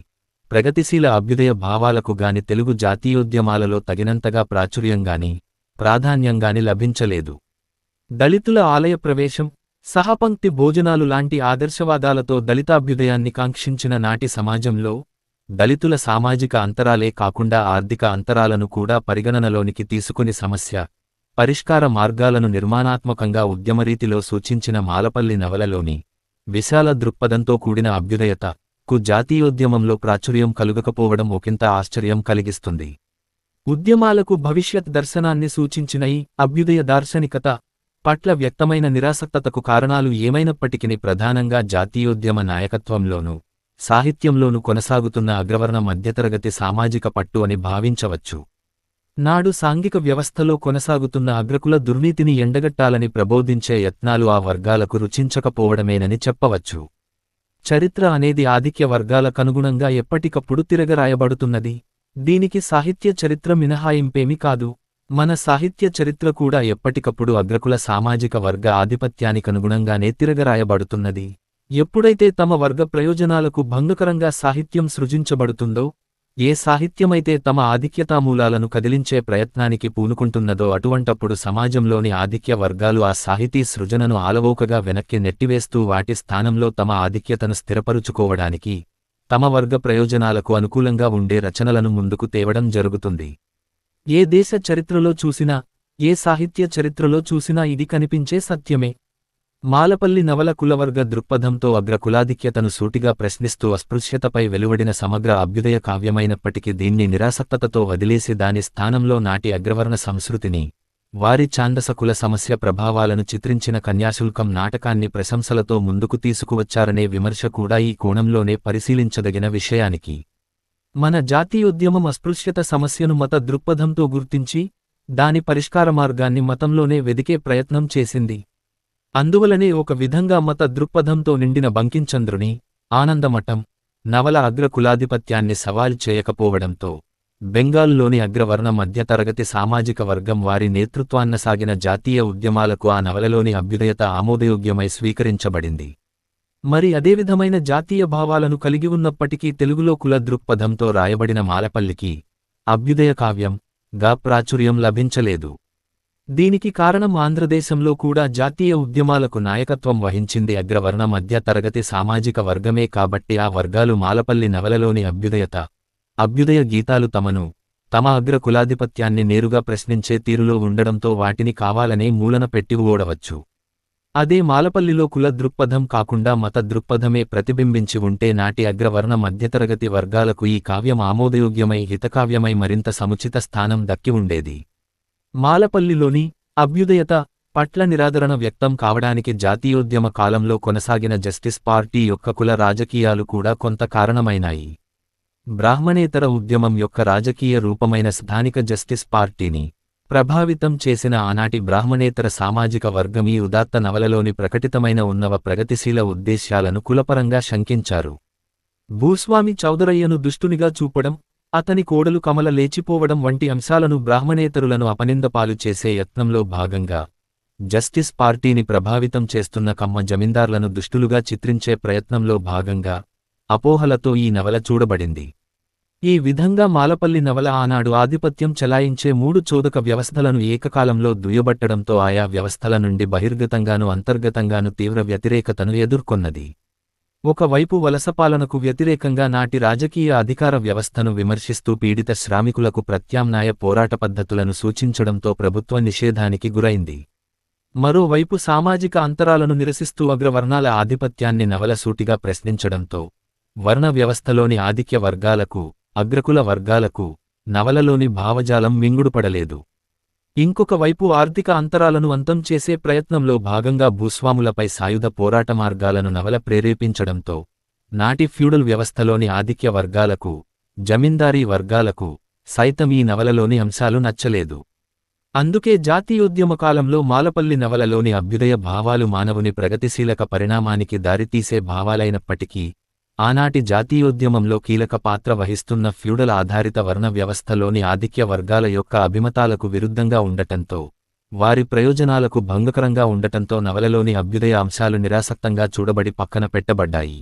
ప్రగతిశీల అభ్యుదయ భావాలకు గాని తెలుగు జాతీయోద్యమాలలో తగినంతగా ప్రాచుర్యంగాని, ప్రాధాన్యంగాని లభించలేదు. దళితుల ఆలయ ప్రవేశం, సహపంక్తి భోజనాలు లాంటి ఆదర్శవాదాలతో దళితాభ్యుదయాన్ని కాంక్షించిన నాటి సమాజంలో దళితుల సామాజిక అంతరాలే కాకుండా ఆర్థిక అంతరాలను కూడా పరిగణనలోనికి తీసుకుని సమస్య పరిష్కార మార్గాలను నిర్మాణాత్మకంగా ఉద్యమరీతిలో సూచించిన మాలపల్లి నవలలోని విశాల దృక్పథంతో కూడిన అభ్యుదయత కు జాతీయోద్యమంలో ప్రాచుర్యం కలుగకపోవడం ఒకంత ఆశ్చర్యం కలిగిస్తుంది. ఉద్యమాలకు భవిష్యత్ దర్శనాన్ని సూచించిన ఈ అభ్యుదయ దార్శనికత పట్ల వ్యక్తమైన నిరాసక్తతకు కారణాలు ఏమైనప్పటికీ ప్రధానంగా జాతీయోద్యమ నాయకత్వంలోనూ, సాహిత్యంలోనూ కొనసాగుతున్న అగ్రవర్ణ మధ్యతరగతి సామాజిక పట్టు అని భావించవచ్చు. నాడు సాంఘిక వ్యవస్థలో కొనసాగుతున్న అగ్రకుల దుర్నీతిని ఎండగట్టాలని ప్రబోధించే యత్నాలు ఆ వర్గాలకు రుచించకపోవడమేనని చెప్పవచ్చు. చరిత్ర అనేది ఆధిక్య వర్గాలకనుగుణంగా ఎప్పటికప్పుడు తిరగరాయబడుతున్నది. దీనికి సాహిత్య చరిత్ర మినహాయింపేమీ కాదు. మన సాహిత్య చరిత్ర కూడా ఎప్పటికప్పుడు అగ్రకుల సామాజిక వర్గ ఆధిపత్యానికనుగుణంగానే తిరగరాయబడుతున్నది. ఎప్పుడైతే తమ వర్గ ప్రయోజనాలకు భంగకరంగా సాహిత్యం సృజించబడుతుందో, ఏ సాహిత్యమైతే తమ ఆధిక్యతామూలాలను కదిలించే ప్రయత్నానికి పూనుకుంటున్నదో అటువంటప్పుడు సమాజంలోని ఆధిక్య వర్గాలు ఆ సాహితీ సృజనను ఆలవోకగా వెనక్కి నెట్టివేస్తూ వాటి స్థానంలో తమ ఆధిక్యతను స్థిరపరుచుకోవడానికి తమ వర్గ ప్రయోజనాలకు అనుకూలంగా ఉండే రచనలను ముందుకు తేవడం జరుగుతుంది. ఏ దేశ చరిత్రలో చూసినా, ఏ సాహిత్య చరిత్రలో చూసినా ఇది కనిపించే సత్యమే. మాలపల్లి నవల కులవర్గ దృక్పథంతో అగ్రకులాధిక్యతను సూటిగా ప్రశ్నిస్తూ అస్పృశ్యతపై వెలువడిన సమగ్ర అభ్యుదయ కావ్యమైనప్పటికీ దీన్ని నిరాసక్తతతో వదిలేసి దాని స్థానంలో నాటి అగ్రవర్ణ సంస్కృతిని, వారి ఛాందస కుల సమస్య ప్రభావాలను చిత్రించిన కన్యాశుల్కం నాటకాన్ని ప్రశంసలతో ముందుకు తీసుకువచ్చారనే విమర్శ కూడా ఈ కోణంలోనే పరిశీలించదగిన విషయానికి. మన జాతీయోద్యమం అస్పృశ్యత సమస్యను మత దృక్పథంతో గుర్తించి, దాని పరిష్కార మార్గాన్ని మతంలోనే వెదికే ప్రయత్నం చేసింది. అందువలనే ఒక విధంగా మత దృక్పథంతో నిండిన బంకించంద్రుని ఆనందమఠం నవల అగ్రకులాధిపత్యాన్ని సవాల్ చేయకపోవడంతో బెంగాల్లోని అగ్రవర్ణ మధ్యతరగతి సామాజిక వర్గం వారి నేతృత్వాన్న సాగిన జాతీయ ఉద్యమాలకు ఆ నవలలోని అభ్యుదయత ఆమోదయోగ్యమై స్వీకరించబడింది. మరి అదేవిధమైన జాతీయ భావాలను కలిగి ఉన్నప్పటికీ తెలుగులో కుల దృక్పథంతో రాయబడిన మాలపల్లికి అభ్యుదయ కావ్యం గా ప్రాచుర్యం లభించలేదు. దీనికి కారణం ఆంధ్రదేశంలో కూడా జాతీయ ఉద్యమాలకు నాయకత్వం వహించింది అగ్రవర్ణ మధ్య తరగతి సామాజిక వర్గమే కాబట్టి ఆ వర్గాలు మాలపల్లి నవలలోని అభ్యుదయ గీతాలు తమ అగ్ర కులాధిపత్యాన్ని నేరుగా ప్రశ్నించే తీరులో ఉండడంతో వాటిని కావాలనే మూలన పెట్టివుడవచ్చు. అదే మాలపల్లిలో కుల దృక్పథం కాకుండా మత దృక్పథమే ప్రతిబింబించి ఉంటే నాటి అగ్రవర్ణ మధ్యతరగతి వర్గాలకు ఈ కావ్యం ఆమోదయోగ్యమై హితకావ్యమై మరింత సముచిత స్థానం దక్కి ఉండేది. మాలపల్లిలోని అభ్యుదయత పట్ల నిరాదరణ వ్యక్తం కావడానికి జాతీయోద్యమ కాలంలో కొనసాగిన జస్టిస్ పార్టీ యొక్క కుల రాజకీయాలు కూడా కొంత కారణమైనాయి. బ్రాహ్మణేతర ఉద్యమం యొక్క రాజకీయ రూపమైన స్థానిక జస్టిస్ పార్టీని ప్రభావితం చేసిన ఆనాటి బ్రాహ్మణేతర సామాజిక వర్గం ఈ ఉదాత్త నవలలోని ప్రకటితమైన ఉన్నవ ప్రగతిశీల ఉద్దేశ్యాలను కులపరంగా శంకించారు. భూస్వామి చౌదరయ్యను దుష్టునిగా చూపడం, అతని కోడలు కమల లేచిపోవడం వంటి అంశాలను బ్రాహ్మణేతరులను అపనిందపాలు చేసే యత్నంలో భాగంగా జస్టిస్ పార్టీని ప్రభావితం చేస్తున్న కమ్మ జమీందార్లను దుష్టులుగా చిత్రించే ప్రయత్నంలో భాగంగా అపోహలతో ఈ నవల చూడబడింది. ఈ విధంగా మాలపల్లి నవల ఆనాడు ఆధిపత్యం చెలాయించే 3 చోదక వ్యవస్థలను ఏకకాలంలో దుయ్యబట్టడంతో ఆయా వ్యవస్థల నుండి బహిర్గతంగాను అంతర్గతంగాను తీవ్ర వ్యతిరేకతను ఎదుర్కొన్నది. ఒకవైపు వలసపాలనకు వ్యతిరేకంగా నాటి రాజకీయ అధికార వ్యవస్థను విమర్శిస్తూ పీడిత శ్రామికులకు ప్రత్యామ్నాయ పోరాట పద్ధతులను సూచించడంతో ప్రభుత్వ నిషేధానికి గురైంది. మరోవైపు సామాజిక అంతరాలను నిరసిస్తూ అగ్రవర్ణాల ఆధిపత్యాన్ని నవల సూటిగా ప్రశ్నించడంతో వర్ణ వ్యవస్థలోని ఆధిక్య వర్గాలకు, అగ్రకుల వర్గాలకు నవలలోని భావజాలం మింగుడుపడలేదు. ఇంకొక వైపు ఆర్థిక అంతరాలను అంతం చేసే ప్రయత్నంలో భాగంగా భూస్వాములపై సాయుధ పోరాట మార్గాలను నవల ప్రేరేపించడంతో నాటి ఫ్యూడల్ వ్యవస్థలోని ఆధిక్య వర్గాలకు, జమీందారీ వర్గాలకు సైతం ఈ నవలలోని అంశాలు నచ్చలేదు. అందుకే జాతీయోద్యమ కాలంలో మాలపల్లి నవలలోని అభ్యుదయ భావాలు మానవుని ప్రగతిశీలక పరిణామానికి దారితీసే భావాలైనప్పటికీ ఆనాటి జాతీయోద్యమంలో కీలక పాత్ర వహిస్తున్న ఫ్యూడల్ ఆధారిత వర్ణ వ్యవస్థలోని ఆధిక్య వర్గాల యొక్క అభిమతాలకు విరుద్ధంగా ఉండటంతో, వారి ప్రయోజనాలకు భంగకరంగా ఉండటంతో నవలలోని అభ్యుదయ అంశాలు నిరాసక్తంగా చూడబడి పక్కన పెట్టబడ్డాయి.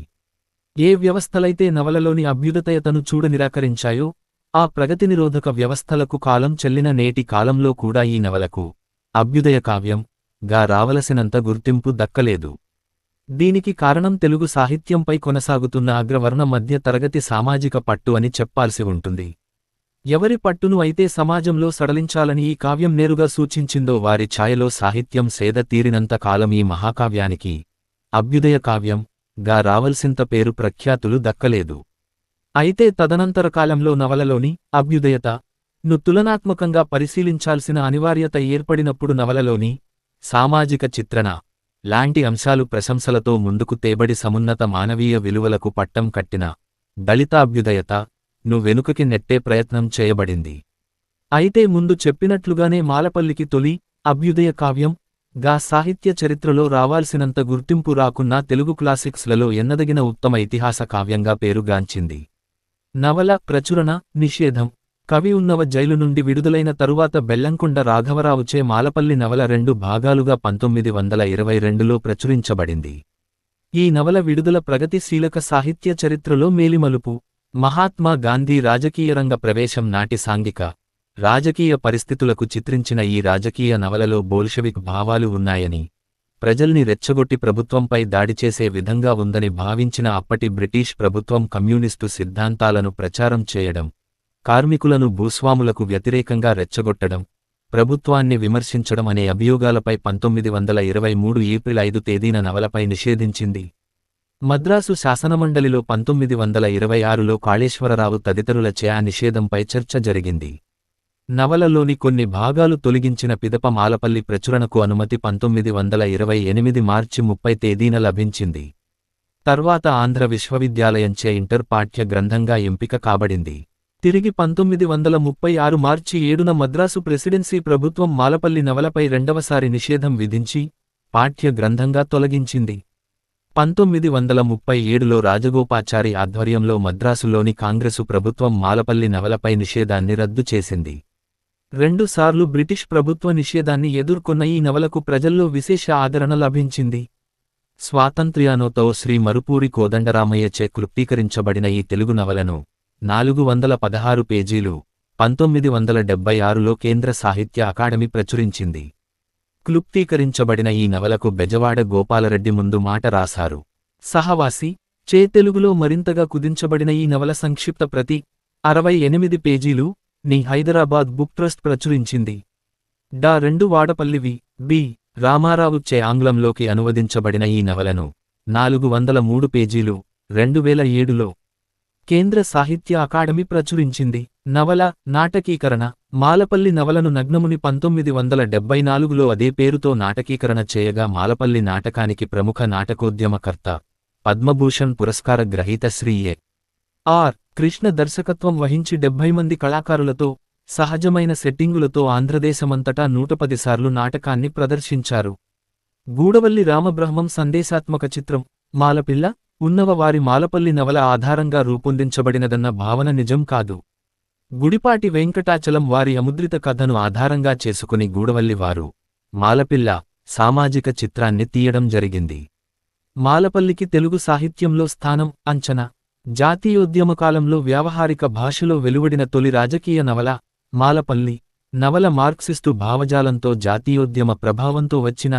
ఏ వ్యవస్థలైతే నవలలోని అభ్యుదయతను చూడ నిరాకరించాయో ఆ ప్రగతినిరోధక వ్యవస్థలకు కాలం చెల్లిన నేటి కాలంలో కూడా ఈ నవలకు అభ్యుదయ కావ్యం గా రావలసినంత గుర్తింపు దక్కలేదు. దీనికి కారణం తెలుగు సాహిత్యంపై కొనసాగుతున్న అగ్రవర్ణ మధ్య తరగతి సామాజిక పట్టు అని చెప్పాల్సి ఉంటుంది. ఎవరి పట్టును అయితే సమాజంలో సడలించాలని ఈ కావ్యం నేరుగా సూచించిందో వారి ఛాయలో సాహిత్యం సేద తీరినంత కాలం ఈ మహాకావ్యానికి అభ్యుదయ కావ్యం గా రావల్సింత పేరు ప్రఖ్యాతులు దక్కలేదు. అయితే తదనంతర కాలంలో నవలలోని అభ్యుదయత ను తులనాత్మకంగా పరిశీలించాల్సిన అనివార్యత ఏర్పడినప్పుడు నవలలోని సామాజిక చిత్రణ లాంటి అంశాలు ప్రశంసలతో ముందుకు తేబడి సమున్నత మానవీయ విలువలకు పట్టం కట్టిన దళితాభ్యుదయత ను వెనుకకి నెట్టే ప్రయత్నం చేయబడింది. అయితే ముందు చెప్పినట్లుగానే మాలపల్లికి తొలి అభ్యుదయ కావ్యం గా సాహిత్య చరిత్రలో రావాల్సినంత గుర్తింపు రాకున్నా తెలుగు క్లాసిక్స్లలో ఎన్నదగిన ఉత్తమ ఇతిహాస కావ్యంగా పేరుగాంచింది. నవల ప్రచురణ నిషేధం. కవి ఉన్నవ జైలు నుండి విడుదలైన తరువాత బెల్లంకొండ రాఘవరావుచే మాలపల్లి నవల 2 భాగాలుగా 1922లో ప్రచురించబడింది. ఈ నవల విడుదల ప్రగతిశీలక సాహిత్య చరిత్రలో మేలిమలుపు. మహాత్మా గాంధీ రాజకీయరంగ ప్రవేశం నాటి సాంఘిక రాజకీయ పరిస్థితులకు చిత్రించిన ఈ రాజకీయ నవలలో బోల్షెవిక్ భావాలు ఉన్నాయని, ప్రజల్ని రెచ్చగొట్టి ప్రభుత్వంపై దాడిచేసే విధంగా ఉందని భావించిన అప్పటి బ్రిటీష్ ప్రభుత్వం కమ్యూనిస్టు సిద్ధాంతాలను ప్రచారం చేయడం, కార్మికులను భూస్వాములకు వ్యతిరేకంగా రెచ్చగొట్టడం, ప్రభుత్వాన్ని విమర్శించడం అనే అభియోగాలపై 1923 ఏప్రిల్ 5 తేదీన నవలపై నిషేధించింది. మద్రాసు శాసనమండలిలో 1926లో కాళేశ్వరరావు తదితరులచే ఆ నిషేధంపై చర్చ జరిగింది. నవలలోని కొన్ని భాగాలు తొలగించిన పిదప మాలపల్లి ప్రచురణకు అనుమతి 1928 మార్చి 30 తేదీన లభించింది. తర్వాత ఆంధ్ర విశ్వవిద్యాలయంచే ఇంటర్ పాఠ్య గ్రంథంగా ఎంపిక కాబడింది. తిరిగి 1936 మార్చి 7న మద్రాసు ప్రెసిడెన్సీ ప్రభుత్వం మాలపల్లి నవలపై రెండవసారి నిషేధం విధించి పాఠ్య గ్రంథంగా తొలగించింది. 1937లో రాజగోపాచారి ఆధ్వర్యంలో మద్రాసులోని కాంగ్రెసు ప్రభుత్వం మాలపల్లి నవలపై నిషేధాన్ని రద్దు చేసింది. 2 సార్లు బ్రిటిష్ ప్రభుత్వ నిషేధాన్ని ఎదుర్కొన్న ఈ నవలకు ప్రజల్లో విశేష ఆదరణ లభించింది. స్వాతంత్ర్యానోతో శ్రీ మరుపూరి కోదండరామయ్యచే క్లుప్తీకరించబడిన ఈ తెలుగు నవలను 416 పేజీలు 1976లో కేంద్ర సాహిత్య అకాడమీ ప్రచురించింది. క్లుప్తీకరించబడిన ఈ నవలకు బెజవాడ గోపాలరెడ్డి ముందు మాట రాశారు. సహవాసి చే తెలుగులో మరింతగా కుదించబడిన ఈ నవల సంక్షిప్త ప్రతి 68 పేజీలు ని హైదరాబాద్ బుక్ ట్రస్ట్ ప్రచురించింది. డా 2 వాడపల్లివి బి. రామారావు చే ఆంగ్లంలోకి అనువదించబడిన ఈ నవలను 403 పేజీలు 2007లో కేంద్ర సాహిత్య అకాడమీ ప్రచురించింది. నవల నాటకీకరణ మాలపల్లి నవలను నగ్నముని 1974లో అదే పేరుతో నాటకీకరణ చేయగా మాలపల్లి నాటకానికి ప్రముఖ నాటకోద్యమకర్త పద్మభూషణ్ పురస్కార గ్రహీత శ్రీ ఎ. ఆర్. కృష్ణ దర్శకత్వం వహించి 70 మంది కళాకారులతో సహజమైన సెట్టింగులతో ఆంధ్రదేశమంతటా 110 సార్లు నాటకాన్ని ప్రదర్శించారు. గూడవల్లి రామబ్రహ్మం సందేశాత్మక చిత్రం మాలపిల్ల ఉన్నవ వారి మాలపల్లి నవల ఆధారంగా రూపొందించబడినదన్న భావన నిజం కాదు. గుడిపాటి వెంకటాచలం వారి అముద్రిత కథను ఆధారంగా చేసుకుని గూడవల్లి వారు మాలపిల్ల సామాజిక చిత్రాన్ని తీయడం జరిగింది. మాలపల్లికి తెలుగు సాహిత్యంలో స్థానం అంచనా జాతీయోద్యమకాలంలో వ్యావహారిక భాషలో వెలువడిన తొలి రాజకీయ నవల మాలపల్లి నవల మార్క్సిస్టు భావజాలంతో జాతీయోద్యమ ప్రభావంతో వచ్చిన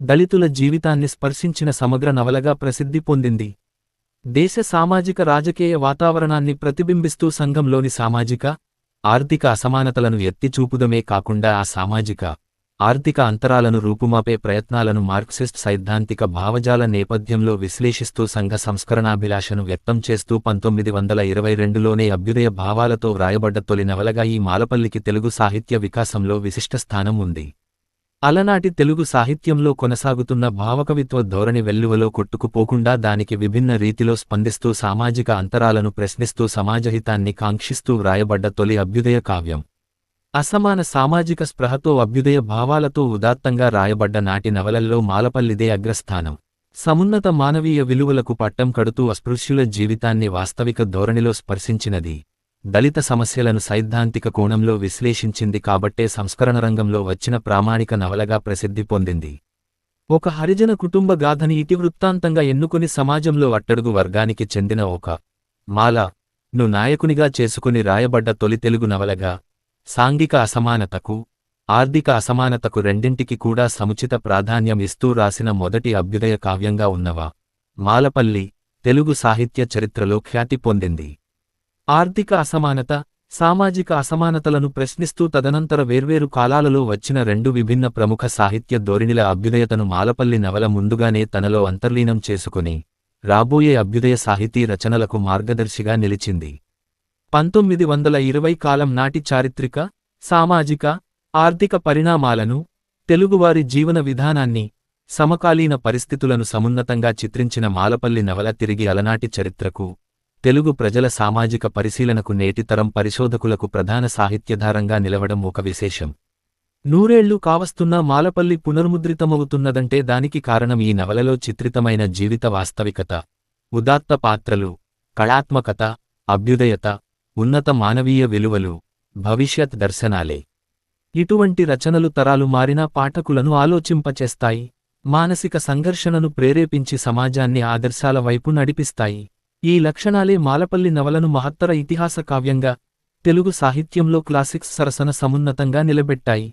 దళితుల జీవితాన్ని స్పర్శించిన సమగ్ర నవలగా ప్రసిద్ధి పొందింది. దేశ సామాజిక రాజకీయ వాతావరణాన్ని ప్రతిబింబిస్తూ సంఘంలోని సామాజిక ఆర్థిక అసమానతలను ఎత్తిచూపుదమే కాకుండా ఆ సామాజిక ఆర్థిక అంతరాలను రూపుమాపే ప్రయత్నాలను మార్క్సిస్ట్ సైద్ధాంతిక భావజాల నేపథ్యంలో విశ్లేషిస్తూ సంఘ సంస్కరణాభిలాషను వ్యక్తం చేస్తూ 1922లోనే అభ్యుదయ భావాలతో వ్రాయబడ్డ తొలి నవలగా ఈ మాలపల్లికి తెలుగు సాహిత్య వికాసంలో విశిష్ట స్థానం ఉంది. అలనాటి తెలుగు సాహిత్యంలో కొనసాగుతున్న భావకవిత్వ ధోరణి వెల్లువలో కొట్టుకుపోకుండా దానికి విభిన్న రీతిలో స్పందిస్తూ సామాజిక అంతరాలను ప్రశ్నిస్తూ సమాజహితాన్ని కాంక్షిస్తూ వ్రాయబడ్డ తొలి అభ్యుదయ కావ్యం. అసమాన సామాజిక స్పృహతో అభ్యుదయ భావాలతో ఉదాత్తంగా రాయబడ్డ నాటి నవలల్లో మాలపల్లిదే అగ్రస్థానం. సమున్నత మానవీయ విలువలకు పట్టం కడుతూ అస్పృశ్యుల జీవితాన్ని వాస్తవిక ధోరణిలో స్పర్శించినది. దళిత సమస్యలను సైద్ధాంతిక కోణంలో విశ్లేషించింది కాబట్టే సంస్కరణ రంగంలో వచ్చిన ప్రామాణిక నవలగా ప్రసిద్ధి పొందింది. ఒక హరిజన కుటుంబ గాథని ఇతివృత్తాంతంగా ఎన్నుకుని సమాజంలో అట్టడుగు వర్గానికి చెందిన ఒక మాలను నాయకునిగా చేసుకుని రాయబడ్డ తొలి తెలుగు నవలగా సాంఘిక అసమానతకు ఆర్థిక అసమానతకు రెండింటికి కూడా సముచిత ప్రాధాన్యం ఇస్తూ రాసిన మొదటి అభ్యుదయ కావ్యంగా ఉన్నవ మాలపల్లి తెలుగు సాహిత్య చరిత్రలో ఖ్యాతి పొందింది. ఆర్థిక అసమానత సామాజిక అసమానతలను ప్రశ్నిస్తూ తదనంతర వేర్వేరు కాలాలలో వచ్చిన రెండు విభిన్న ప్రముఖ సాహిత్య ధోరణిల అభ్యుదయతను మాలపల్లి నవల ముందుగానే తనలో అంతర్లీనం చేసుకుని రాబోయే అభ్యుదయ సాహితీ రచనలకు మార్గదర్శిగా నిలిచింది. 1920 కాలం నాటి చారిత్రక సామాజిక ఆర్థిక పరిణామాలను తెలుగువారి జీవన విధానాన్ని సమకాలీన పరిస్థితులను సమున్నతంగా చిత్రించిన మాలపల్లి నవల తిరిగి అలనాటి చరిత్రకు తెలుగు ప్రజల సామాజిక పరిశీలనకు నేటితరం పరిశోధకులకు ప్రధాన సాహిత్యధారంగా నిలవడం ఒక విశేషం. 100 ఏళ్లు కావస్తున్నా మాలపల్లి పునర్ముద్రితమవుతున్నదంటే దానికి కారణం ఈ నవలలో చిత్రితమైన జీవిత వాస్తవికత, ఉదాత్త పాత్రలు, కళాత్మకత, అభ్యుదయత, ఉన్నత మానవీయ విలువలు, భవిష్యత్ దర్శనాలే. ఇటువంటి రచనలు తరాలు మారినా పాఠకులను ఆలోచింపచేస్తాయి, మానసిక సంఘర్షణను ప్రేరేపించి సమాజాన్ని ఆదర్శాల వైపు నడిపిస్తాయి. ఈ లక్షణాలే మాలపల్లి నవలను మహత్తర ఇతిహాస కావ్యంగా తెలుగు సాహిత్యంలో క్లాసిక్స్ సరసన సమున్నతంగా నిలబెట్టాయి.